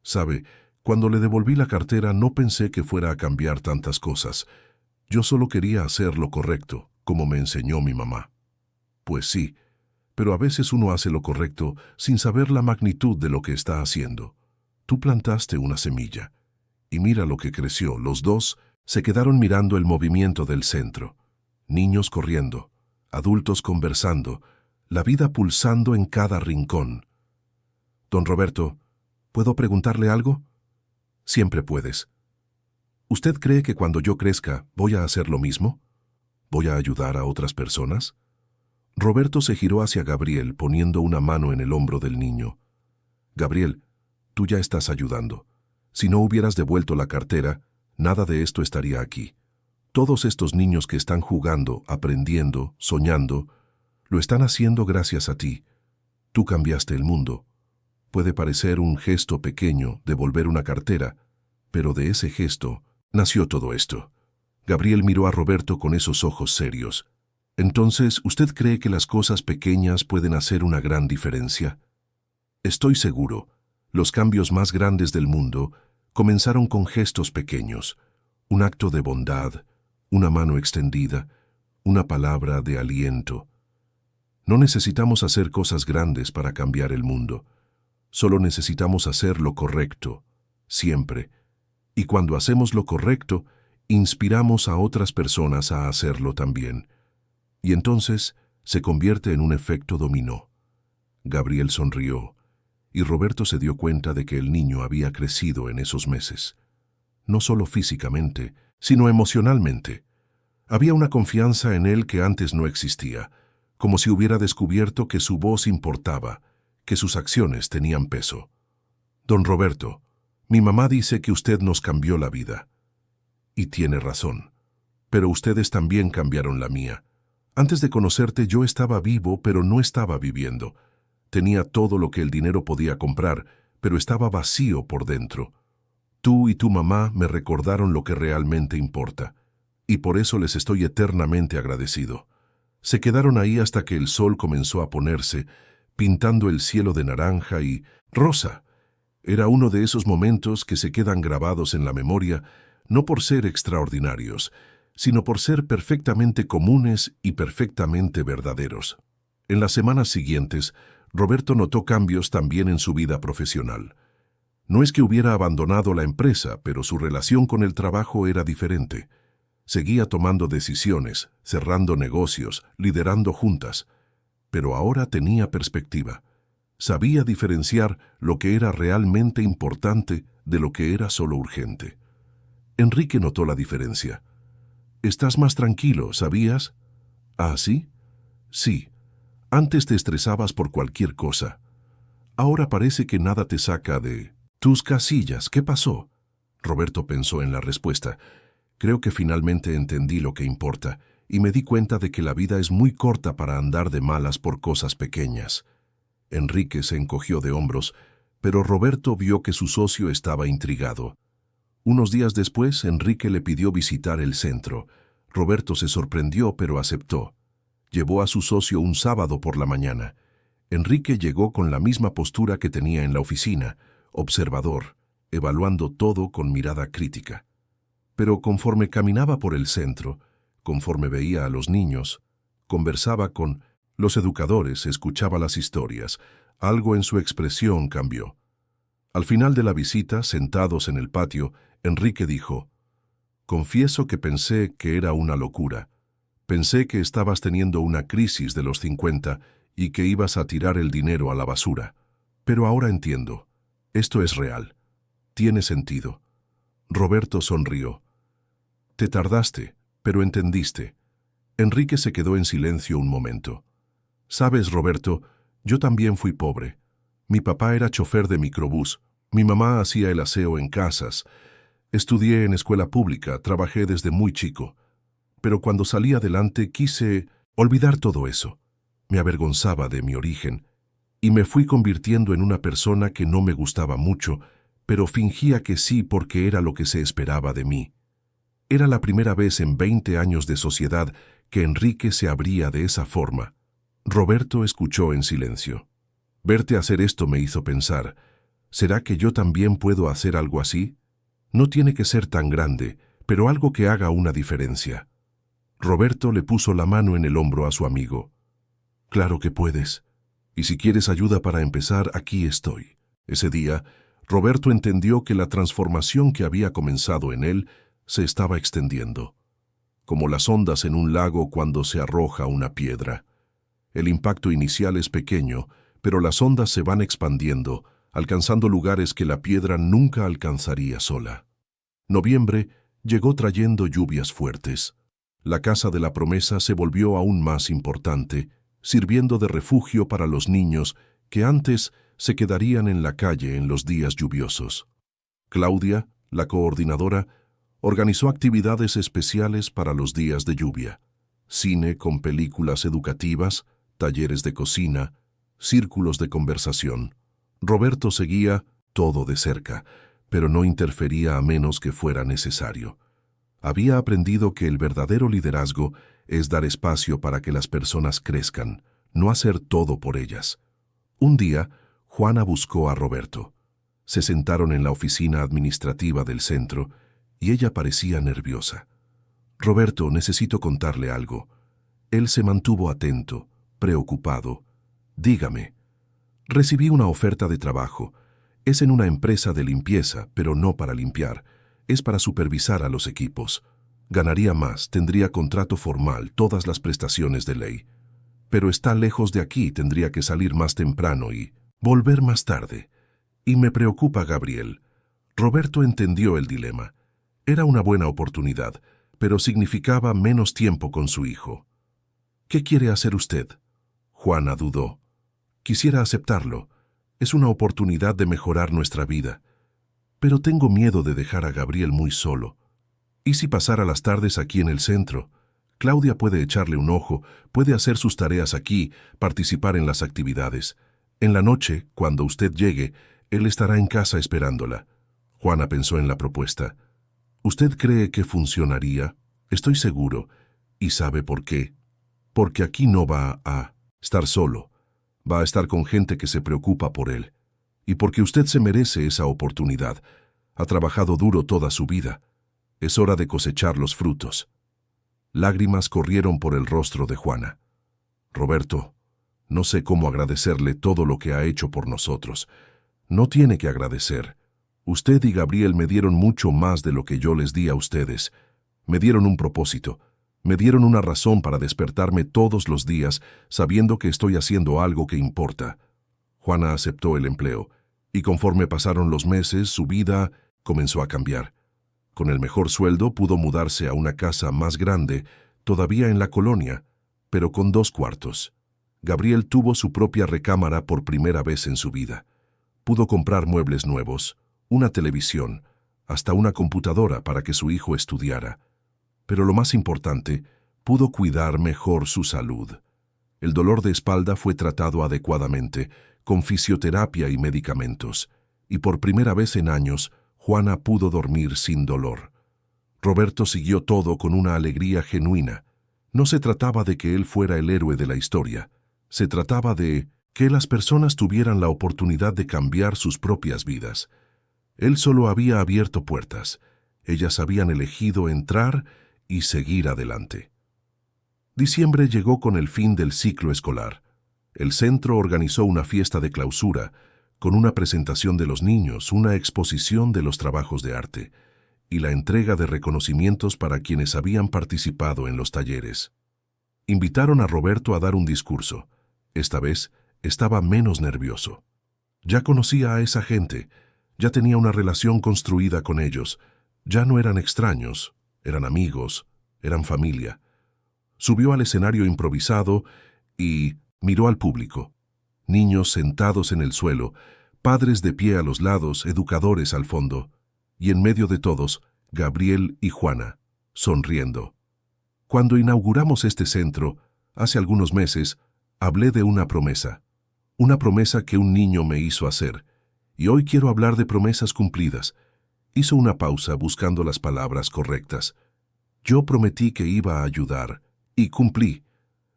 Sabe, cuando le devolví la cartera no pensé que fuera a cambiar tantas cosas. Yo solo quería hacer lo correcto, como me enseñó mi mamá. Pues sí, pero a veces uno hace lo correcto sin saber la magnitud de lo que está haciendo. Tú plantaste una semilla, y mira lo que creció. Los dos se quedaron mirando el movimiento del centro. Niños corriendo, adultos conversando, la vida pulsando en cada rincón. Don Roberto, ¿puedo preguntarle algo? Siempre puedes. ¿Usted cree que cuando yo crezca voy a hacer lo mismo? ¿Voy a ayudar a otras personas? Roberto se giró hacia Gabriel poniendo una mano en el hombro del niño. Gabriel, tú ya estás ayudando. Si no hubieras devuelto la cartera, nada de esto estaría aquí. Todos estos niños que están jugando, aprendiendo, soñando, lo están haciendo gracias a ti. Tú cambiaste el mundo. Puede parecer un gesto pequeño devolver una cartera, pero de ese gesto nació todo esto. Gabriel miró a Roberto con esos ojos serios. Entonces, ¿usted cree que las cosas pequeñas pueden hacer una gran diferencia? Estoy seguro. Los cambios más grandes del mundo comenzaron con gestos pequeños, un acto de bondad, una mano extendida, una palabra de aliento. No necesitamos hacer cosas grandes para cambiar el mundo. Solo necesitamos hacer lo correcto, siempre. Y cuando hacemos lo correcto, inspiramos a otras personas a hacerlo también. Y entonces se convierte en un efecto dominó. Gabriel sonrió, y Roberto se dio cuenta de que el niño había crecido en esos meses. No solo físicamente, sino emocionalmente. Había una confianza en él que antes no existía, como si hubiera descubierto que su voz importaba, que sus acciones tenían peso. Don Roberto, mi mamá dice que usted nos cambió la vida. Y tiene razón. Pero ustedes también cambiaron la mía. Antes de conocerte yo estaba vivo, pero no estaba viviendo. Tenía todo lo que el dinero podía comprar, pero estaba vacío por dentro. Tú y tu mamá me recordaron lo que realmente importa, y por eso les estoy eternamente agradecido. Se quedaron ahí hasta que el sol comenzó a ponerse, pintando el cielo de naranja y rosa. Era uno de esos momentos que se quedan grabados en la memoria, no por ser extraordinarios, sino por ser perfectamente comunes y perfectamente verdaderos. En las semanas siguientes, Roberto notó cambios también en su vida profesional. No es que hubiera abandonado la empresa, pero su relación con el trabajo era diferente. Seguía tomando decisiones, cerrando negocios, liderando juntas. Pero ahora tenía perspectiva. Sabía diferenciar lo que era realmente importante de lo que era solo urgente. Enrique notó la diferencia. «Estás más tranquilo, ¿sabías?» «¿Ah, sí?» «Sí. Antes te estresabas por cualquier cosa. Ahora parece que nada te saca de tus casillas. ¿Qué pasó?» Roberto pensó en la respuesta. «Creo que finalmente entendí lo que importa y me di cuenta de que la vida es muy corta para andar de malas por cosas pequeñas». Enrique se encogió de hombros, pero Roberto vio que su socio estaba intrigado. Unos días después, Enrique le pidió visitar el centro. Roberto se sorprendió, pero aceptó. Llevó a su socio un sábado por la mañana. Enrique llegó con la misma postura que tenía en la oficina, observador, evaluando todo con mirada crítica. Pero conforme caminaba por el centro, conforme veía a los niños, conversaba con los educadores, escuchaba las historias, algo en su expresión cambió. Al final de la visita, sentados en el patio, Enrique dijo: «Confieso que pensé que era una locura. Pensé que estabas teniendo una crisis de los 50 y que ibas a tirar el dinero a la basura. Pero ahora entiendo. Esto es real. Tiene sentido». Roberto sonrió. «Te tardaste, pero entendiste». Enrique se quedó en silencio un momento. «Sabes, Roberto, yo también fui pobre. Mi papá era chofer de microbús. Mi mamá hacía el aseo en casas. Estudié en escuela pública, trabajé desde muy chico. Pero cuando salí adelante quise olvidar todo eso. Me avergonzaba de mi origen y me fui convirtiendo en una persona que no me gustaba mucho, pero fingía que sí porque era lo que se esperaba de mí. Era la primera vez en 20 años de sociedad que Enrique se abría de esa forma. Roberto escuchó en silencio. Verte hacer esto me hizo pensar, ¿será que yo también puedo hacer algo así? No tiene que ser tan grande, pero algo que haga una diferencia. Roberto le puso la mano en el hombro a su amigo. Claro que puedes. Y si quieres ayuda para empezar, aquí estoy. Ese día, Roberto entendió que la transformación que había comenzado en él se estaba extendiendo, como las ondas en un lago cuando se arroja una piedra. El impacto inicial es pequeño, pero las ondas se van expandiendo, alcanzando lugares que la piedra nunca alcanzaría sola. Noviembre llegó trayendo lluvias fuertes. La casa de la promesa se volvió aún más importante, sirviendo de refugio para los niños que antes se quedarían en la calle en los días lluviosos. Claudia, la coordinadora, organizó actividades especiales para los días de lluvia. Cine con películas educativas, talleres de cocina, círculos de conversación. Roberto seguía todo de cerca, pero no interfería a menos que fuera necesario. Había aprendido que el verdadero liderazgo es dar espacio para que las personas crezcan, no hacer todo por ellas. Un día, Juana buscó a Roberto. Se sentaron en la oficina administrativa del centro y ella parecía nerviosa. Roberto, necesito contarle algo. Él se mantuvo atento, preocupado. Dígame. Recibí una oferta de trabajo. Es en una empresa de limpieza, pero no para limpiar. Es para supervisar a los equipos. Ganaría más, tendría contrato formal, todas las prestaciones de ley. Pero está lejos de aquí, tendría que salir más temprano y volver más tarde. Y me preocupa Gabriel. Roberto entendió el dilema. Era una buena oportunidad, pero significaba menos tiempo con su hijo. ¿Qué quiere hacer usted? Juana dudó. Quisiera aceptarlo. Es una oportunidad de mejorar nuestra vida. Pero tengo miedo de dejar a Gabriel muy solo. ¿Y si pasara las tardes aquí en el centro? Claudia puede echarle un ojo, puede hacer sus tareas aquí, participar en las actividades. En la noche, cuando usted llegue, él estará en casa esperándola. Juana pensó en la propuesta. ¿Usted cree que funcionaría? Estoy seguro. ¿Y sabe por qué? Porque aquí no va a estar solo. Va a estar con gente que se preocupa por él. Y porque usted se merece esa oportunidad. Ha trabajado duro toda su vida. Es hora de cosechar los frutos. Lágrimas corrieron por el rostro de Juana. Roberto, no sé cómo agradecerle todo lo que ha hecho por nosotros. No tiene que agradecer. Usted y Gabriel me dieron mucho más de lo que yo les di a ustedes. Me dieron un propósito. Me dieron una razón para despertarme todos los días sabiendo que estoy haciendo algo que importa. Juana aceptó el empleo, y conforme pasaron los meses, su vida comenzó a cambiar. Con el mejor sueldo pudo mudarse a una casa más grande, todavía en la colonia, pero con 2 cuartos. Gabriel tuvo su propia recámara por primera vez en su vida. Pudo comprar muebles nuevos, una televisión, hasta una computadora para que su hijo estudiara. Pero lo más importante, pudo cuidar mejor su salud. El dolor de espalda fue tratado adecuadamente, con fisioterapia y medicamentos, y por primera vez en años, Juana pudo dormir sin dolor. Roberto siguió todo con una alegría genuina. No se trataba de que él fuera el héroe de la historia. Se trataba de que las personas tuvieran la oportunidad de cambiar sus propias vidas. Él solo había abierto puertas. Ellas habían elegido entrar y seguir adelante. Diciembre llegó con el fin del ciclo escolar. El centro organizó una fiesta de clausura, con una presentación de los niños, una exposición de los trabajos de arte y la entrega de reconocimientos para quienes habían participado en los talleres. Invitaron a Roberto a dar un discurso. Esta vez estaba menos nervioso. Ya conocía a esa gente, ya tenía una relación construida con ellos, ya no eran extraños, eran amigos, eran familia. Subió al escenario improvisado y miró al público. Niños sentados en el suelo, padres de pie a los lados, educadores al fondo, y en medio de todos, Gabriel y Juana, sonriendo. Cuando inauguramos este centro, hace algunos meses, hablé de una promesa que un niño me hizo hacer, Y hoy quiero hablar de promesas cumplidas. Hizo una pausa buscando las palabras correctas. Yo prometí que iba a ayudar, y cumplí.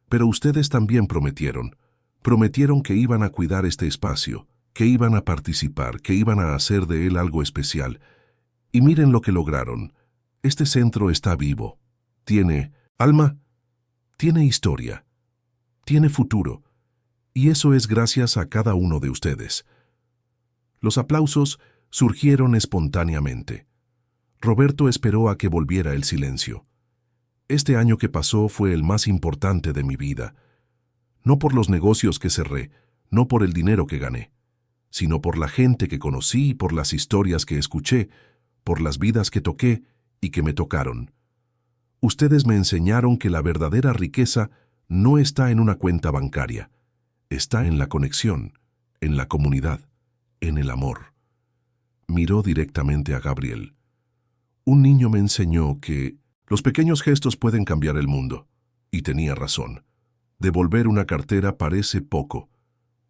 Pero ustedes también prometieron. Prometieron que iban a cuidar este espacio, que iban a participar, que iban a hacer de él algo especial. Y miren lo que lograron. Este centro está vivo. Tiene alma, tiene historia, tiene futuro. Y eso es gracias a cada uno de ustedes. Los aplausos surgieron espontáneamente. Roberto esperó a que volviera el silencio. Este año que pasó fue el más importante de mi vida. No por los negocios que cerré, no por el dinero que gané, sino por la gente que conocí y por las historias que escuché, por las vidas que toqué y que me tocaron. Ustedes me enseñaron que la verdadera riqueza no está en una cuenta bancaria, está en la conexión, en la comunidad, en el amor. Miró directamente a Gabriel. Un niño me enseñó que los pequeños gestos pueden cambiar el mundo, y tenía razón. Devolver una cartera parece poco,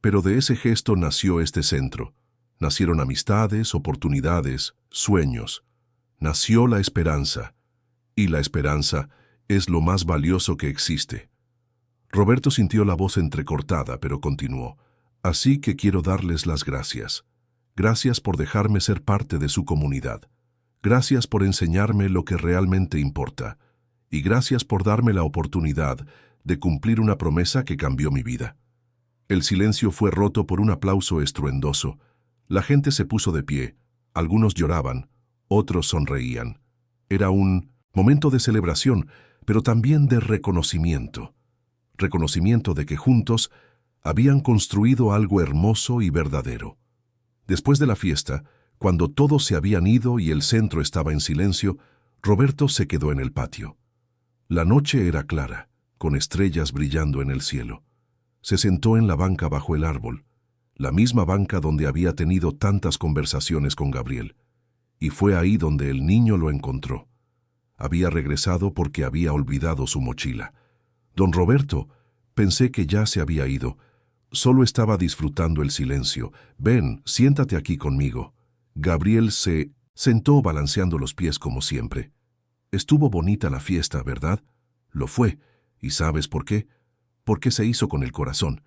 pero de ese gesto nació este centro. Nacieron amistades, oportunidades, sueños. Nació la esperanza, y la esperanza es lo más valioso que existe. Roberto sintió la voz entrecortada, pero continuó. Así que quiero darles las gracias. Gracias por dejarme ser parte de su comunidad. Gracias por enseñarme lo que realmente importa. Y gracias por darme la oportunidad de cumplir una promesa que cambió mi vida. El silencio fue roto por un aplauso estruendoso. La gente se puso de pie. Algunos lloraban, otros sonreían. Era un momento de celebración, pero también de reconocimiento. Reconocimiento de que juntos habían construido algo hermoso y verdadero. Después de la fiesta, cuando todos se habían ido y el centro estaba en silencio, Roberto se quedó en el patio. La noche era clara, con estrellas brillando en el cielo. Se sentó en la banca bajo el árbol, la misma banca donde había tenido tantas conversaciones con Gabriel. Y fue ahí donde el niño lo encontró. Había regresado porque había olvidado su mochila. Don Roberto, pensé que ya se había ido. Solo estaba disfrutando el silencio. Ven, siéntate aquí conmigo. Gabriel se sentó balanceando los pies como siempre. Estuvo bonita la fiesta, ¿verdad? Lo fue. ¿Y sabes por qué? Porque se hizo con el corazón.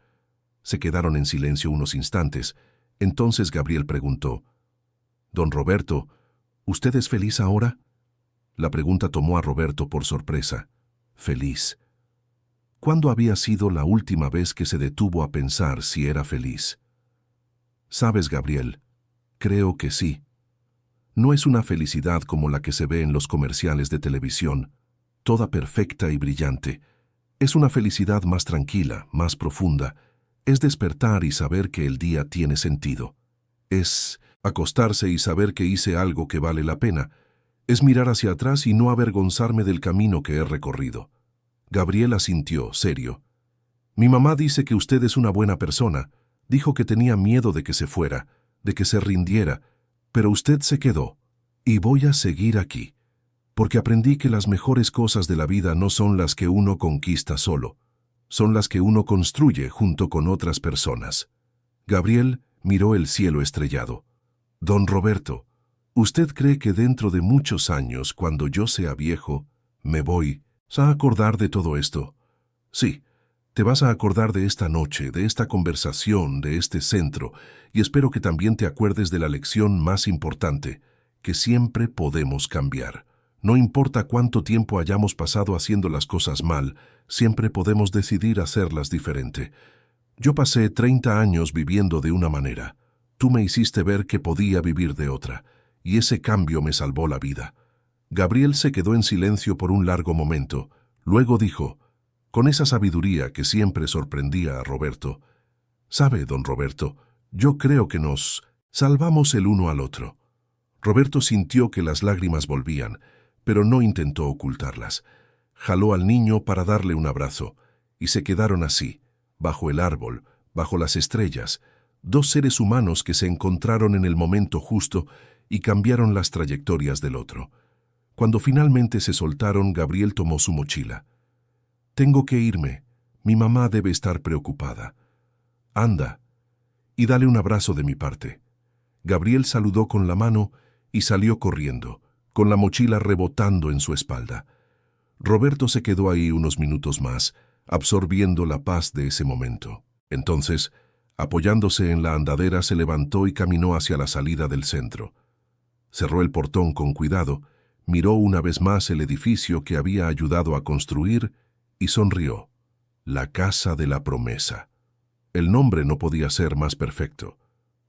Se quedaron en silencio unos instantes. Entonces Gabriel preguntó, «Don Roberto, ¿usted es feliz ahora?» La pregunta tomó a Roberto por sorpresa. Feliz. ¿Cuándo había sido la última vez que se detuvo a pensar si era feliz? ¿Sabes, Gabriel? Creo que sí. No es una felicidad como la que se ve en los comerciales de televisión, toda perfecta y brillante. Es una felicidad más tranquila, más profunda. Es despertar y saber que el día tiene sentido. Es acostarse y saber que hice algo que vale la pena. Es mirar hacia atrás y no avergonzarme del camino que he recorrido. Gabriel asintió, serio. Mi mamá dice que usted es una buena persona. Dijo que tenía miedo de que se fuera, de que se rindiera, pero usted se quedó. Y voy a seguir aquí, porque aprendí que las mejores cosas de la vida no son las que uno conquista solo, son las que uno construye junto con otras personas. Gabriel miró el cielo estrellado. Don Roberto, ¿usted cree que dentro de muchos años, cuando yo sea viejo, me voy a acordar de todo esto? Sí, te vas a acordar de esta noche, de esta conversación, de este centro, y espero que también te acuerdes de la lección más importante, que siempre podemos cambiar. No importa cuánto tiempo hayamos pasado haciendo las cosas mal, siempre podemos decidir hacerlas diferente. Yo pasé 30 años viviendo de una manera. Tú me hiciste ver que podía vivir de otra, y ese cambio me salvó la vida. Gabriel se quedó en silencio por un largo momento. Luego dijo, con esa sabiduría que siempre sorprendía a Roberto, «¿Sabe, don Roberto? Yo creo que nos salvamos el uno al otro». Roberto sintió que las lágrimas volvían, pero no intentó ocultarlas. Jaló al niño para darle un abrazo, y se quedaron así, bajo el árbol, bajo las estrellas, dos seres humanos que se encontraron en el momento justo y cambiaron las trayectorias del otro. Cuando finalmente se soltaron, Gabriel tomó su mochila. «Tengo que irme. Mi mamá debe estar preocupada. Anda, y dale un abrazo de mi parte». Gabriel saludó con la mano y salió corriendo, con la mochila rebotando en su espalda. Roberto se quedó ahí unos minutos más, absorbiendo la paz de ese momento. Entonces, apoyándose en la andadera, se levantó y caminó hacia la salida del centro. Cerró el portón con cuidado, miró una vez más el edificio que había ayudado a construir y sonrió. La Casa de la Promesa. El nombre no podía ser más perfecto,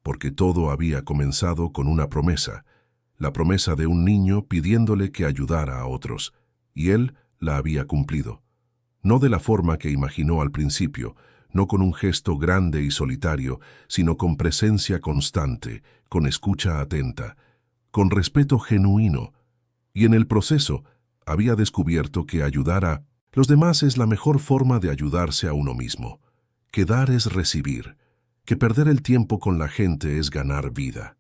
porque todo había comenzado con una promesa, la promesa de un niño pidiéndole que ayudara a otros, y él la había cumplido. No de la forma que imaginó al principio, no con un gesto grande y solitario, sino con presencia constante, con escucha atenta, con respeto genuino, y en el proceso había descubierto que ayudar a los demás es la mejor forma de ayudarse a uno mismo, que dar es recibir, que perder el tiempo con la gente es ganar vida.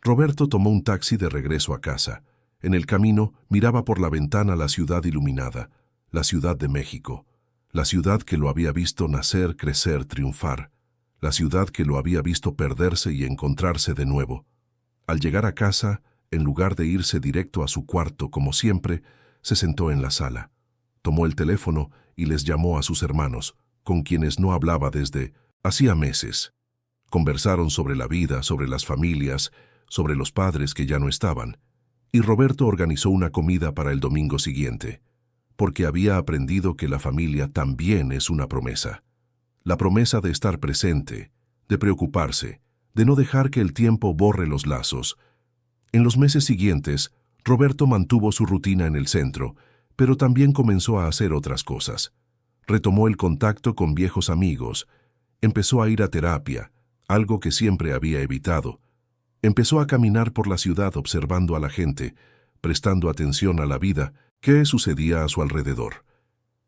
Roberto tomó un taxi de regreso a casa. En el camino miraba por la ventana la ciudad iluminada, la Ciudad de México, la ciudad que lo había visto nacer, crecer, triunfar, la ciudad que lo había visto perderse y encontrarse de nuevo. Al llegar a casa, en lugar de irse directo a su cuarto como siempre, se sentó en la sala. Tomó el teléfono y les llamó a sus hermanos, con quienes no hablaba desde hacía meses. Conversaron sobre la vida, sobre las familias, sobre los padres que ya no estaban, y Roberto organizó una comida para el domingo siguiente, porque había aprendido que la familia también es una promesa. La promesa de estar presente, de preocuparse, de no dejar que el tiempo borre los lazos. En los meses siguientes, Roberto mantuvo su rutina en el centro, pero también comenzó a hacer otras cosas. Retomó el contacto con viejos amigos, empezó a ir a terapia, algo que siempre había evitado. Empezó a caminar por la ciudad observando a la gente, prestando atención a la vida que sucedía a su alrededor.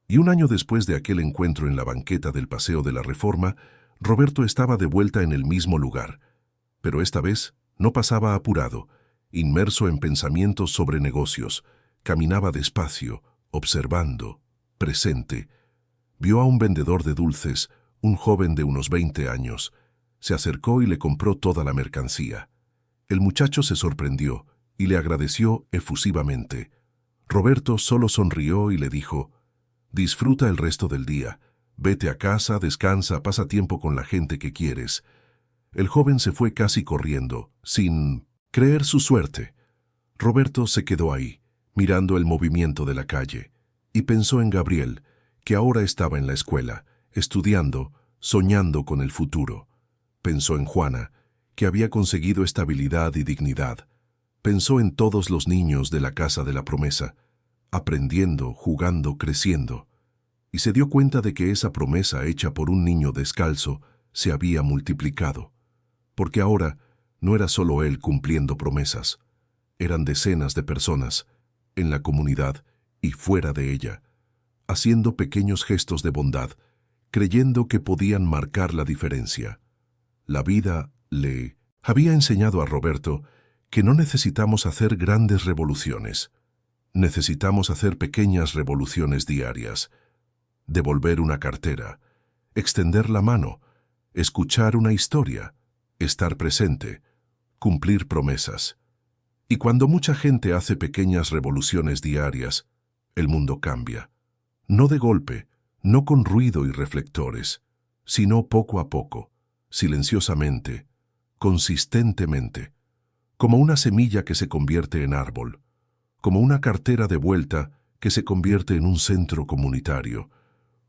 Y un año después de aquel encuentro en la banqueta del Paseo de la Reforma, Roberto estaba de vuelta en el mismo lugar. Pero esta vez no pasaba apurado, inmerso en pensamientos sobre negocios. Caminaba despacio, observando, presente. Vio a un vendedor de dulces, un joven de unos 20 años. Se acercó y le compró toda la mercancía. El muchacho se sorprendió y le agradeció efusivamente. Roberto solo sonrió y le dijo: «Disfruta el resto del día. Vete a casa, descansa, pasa tiempo con la gente que quieres». El joven se fue casi corriendo, sin creer su suerte. Roberto se quedó ahí, mirando el movimiento de la calle, y pensó en Gabriel, que ahora estaba en la escuela, estudiando, soñando con el futuro. Pensó en Juana, que había conseguido estabilidad y dignidad. Pensó en todos los niños de la Casa de la Promesa, aprendiendo, jugando, creciendo. Y se dio cuenta de que esa promesa hecha por un niño descalzo se había multiplicado. Porque ahora no era solo él cumpliendo promesas. Eran decenas de personas, en la comunidad y fuera de ella, haciendo pequeños gestos de bondad, creyendo que podían marcar la diferencia. La vida le había enseñado a Roberto que no necesitamos hacer grandes revoluciones. Necesitamos hacer pequeñas revoluciones diarias. Devolver una cartera, extender la mano, escuchar una historia, estar presente, cumplir promesas. Y cuando mucha gente hace pequeñas revoluciones diarias, el mundo cambia. No de golpe, no con ruido y reflectores, sino poco a poco, silenciosamente, consistentemente, como una semilla que se convierte en árbol, como una cartera de vuelta que se convierte en un centro comunitario,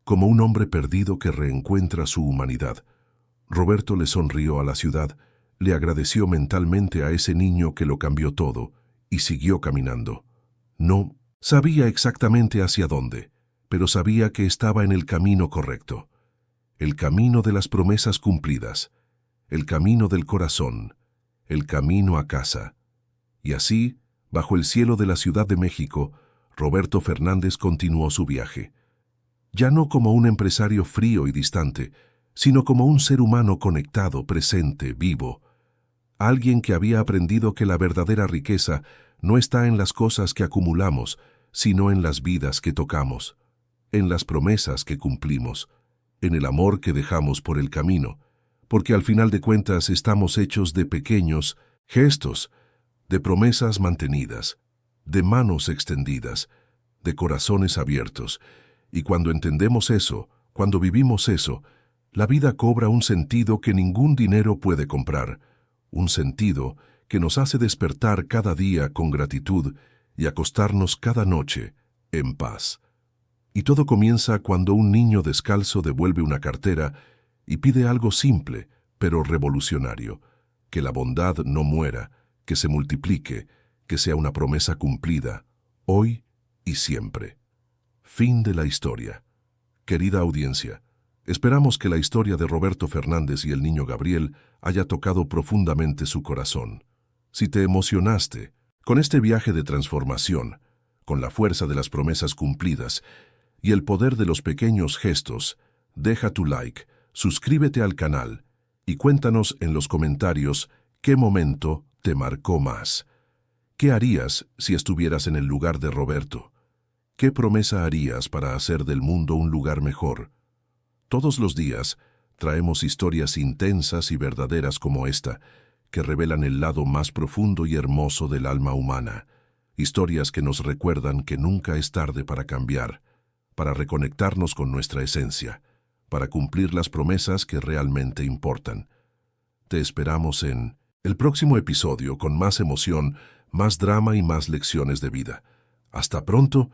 como un hombre perdido que reencuentra su humanidad. Roberto le sonrió a la ciudad, le agradeció mentalmente a ese niño que lo cambió todo y siguió caminando. No sabía exactamente hacia dónde, pero sabía que estaba en el camino correcto. El camino de las promesas cumplidas, el camino del corazón, el camino a casa. Y así, bajo el cielo de la Ciudad de México, Roberto Fernández continuó su viaje. Ya no como un empresario frío y distante, sino como un ser humano conectado, presente, vivo. Alguien que había aprendido que la verdadera riqueza no está en las cosas que acumulamos, sino en las vidas que tocamos, en las promesas que cumplimos, en el amor que dejamos por el camino, porque al final de cuentas estamos hechos de pequeños, Gestos de promesas mantenidas, de manos extendidas, de corazones abiertos. Y cuando entendemos eso, cuando vivimos eso, la vida cobra un sentido que ningún dinero puede comprar, un sentido que nos hace despertar cada día con gratitud y acostarnos cada noche en paz. Y todo comienza cuando un niño descalzo devuelve una cartera y pide algo simple, pero revolucionario: que la bondad no muera, que se multiplique, que sea una promesa cumplida, hoy y siempre. Fin de la historia. Querida audiencia, esperamos que la historia de Roberto Fernández y el niño Gabriel haya tocado profundamente su corazón. Si te emocionaste con este viaje de transformación, con la fuerza de las promesas cumplidas y el poder de los pequeños gestos, deja tu like, suscríbete al canal y cuéntanos en los comentarios qué momento te marcó más. ¿Qué harías si estuvieras en el lugar de Roberto? ¿Qué promesa harías para hacer del mundo un lugar mejor? Todos los días traemos historias intensas y verdaderas como esta, que revelan el lado más profundo y hermoso del alma humana. Historias que nos recuerdan que nunca es tarde para cambiar, para reconectarnos con nuestra esencia, para cumplir las promesas que realmente importan. Te esperamos en el próximo episodio con más emoción, más drama y más lecciones de vida. Hasta pronto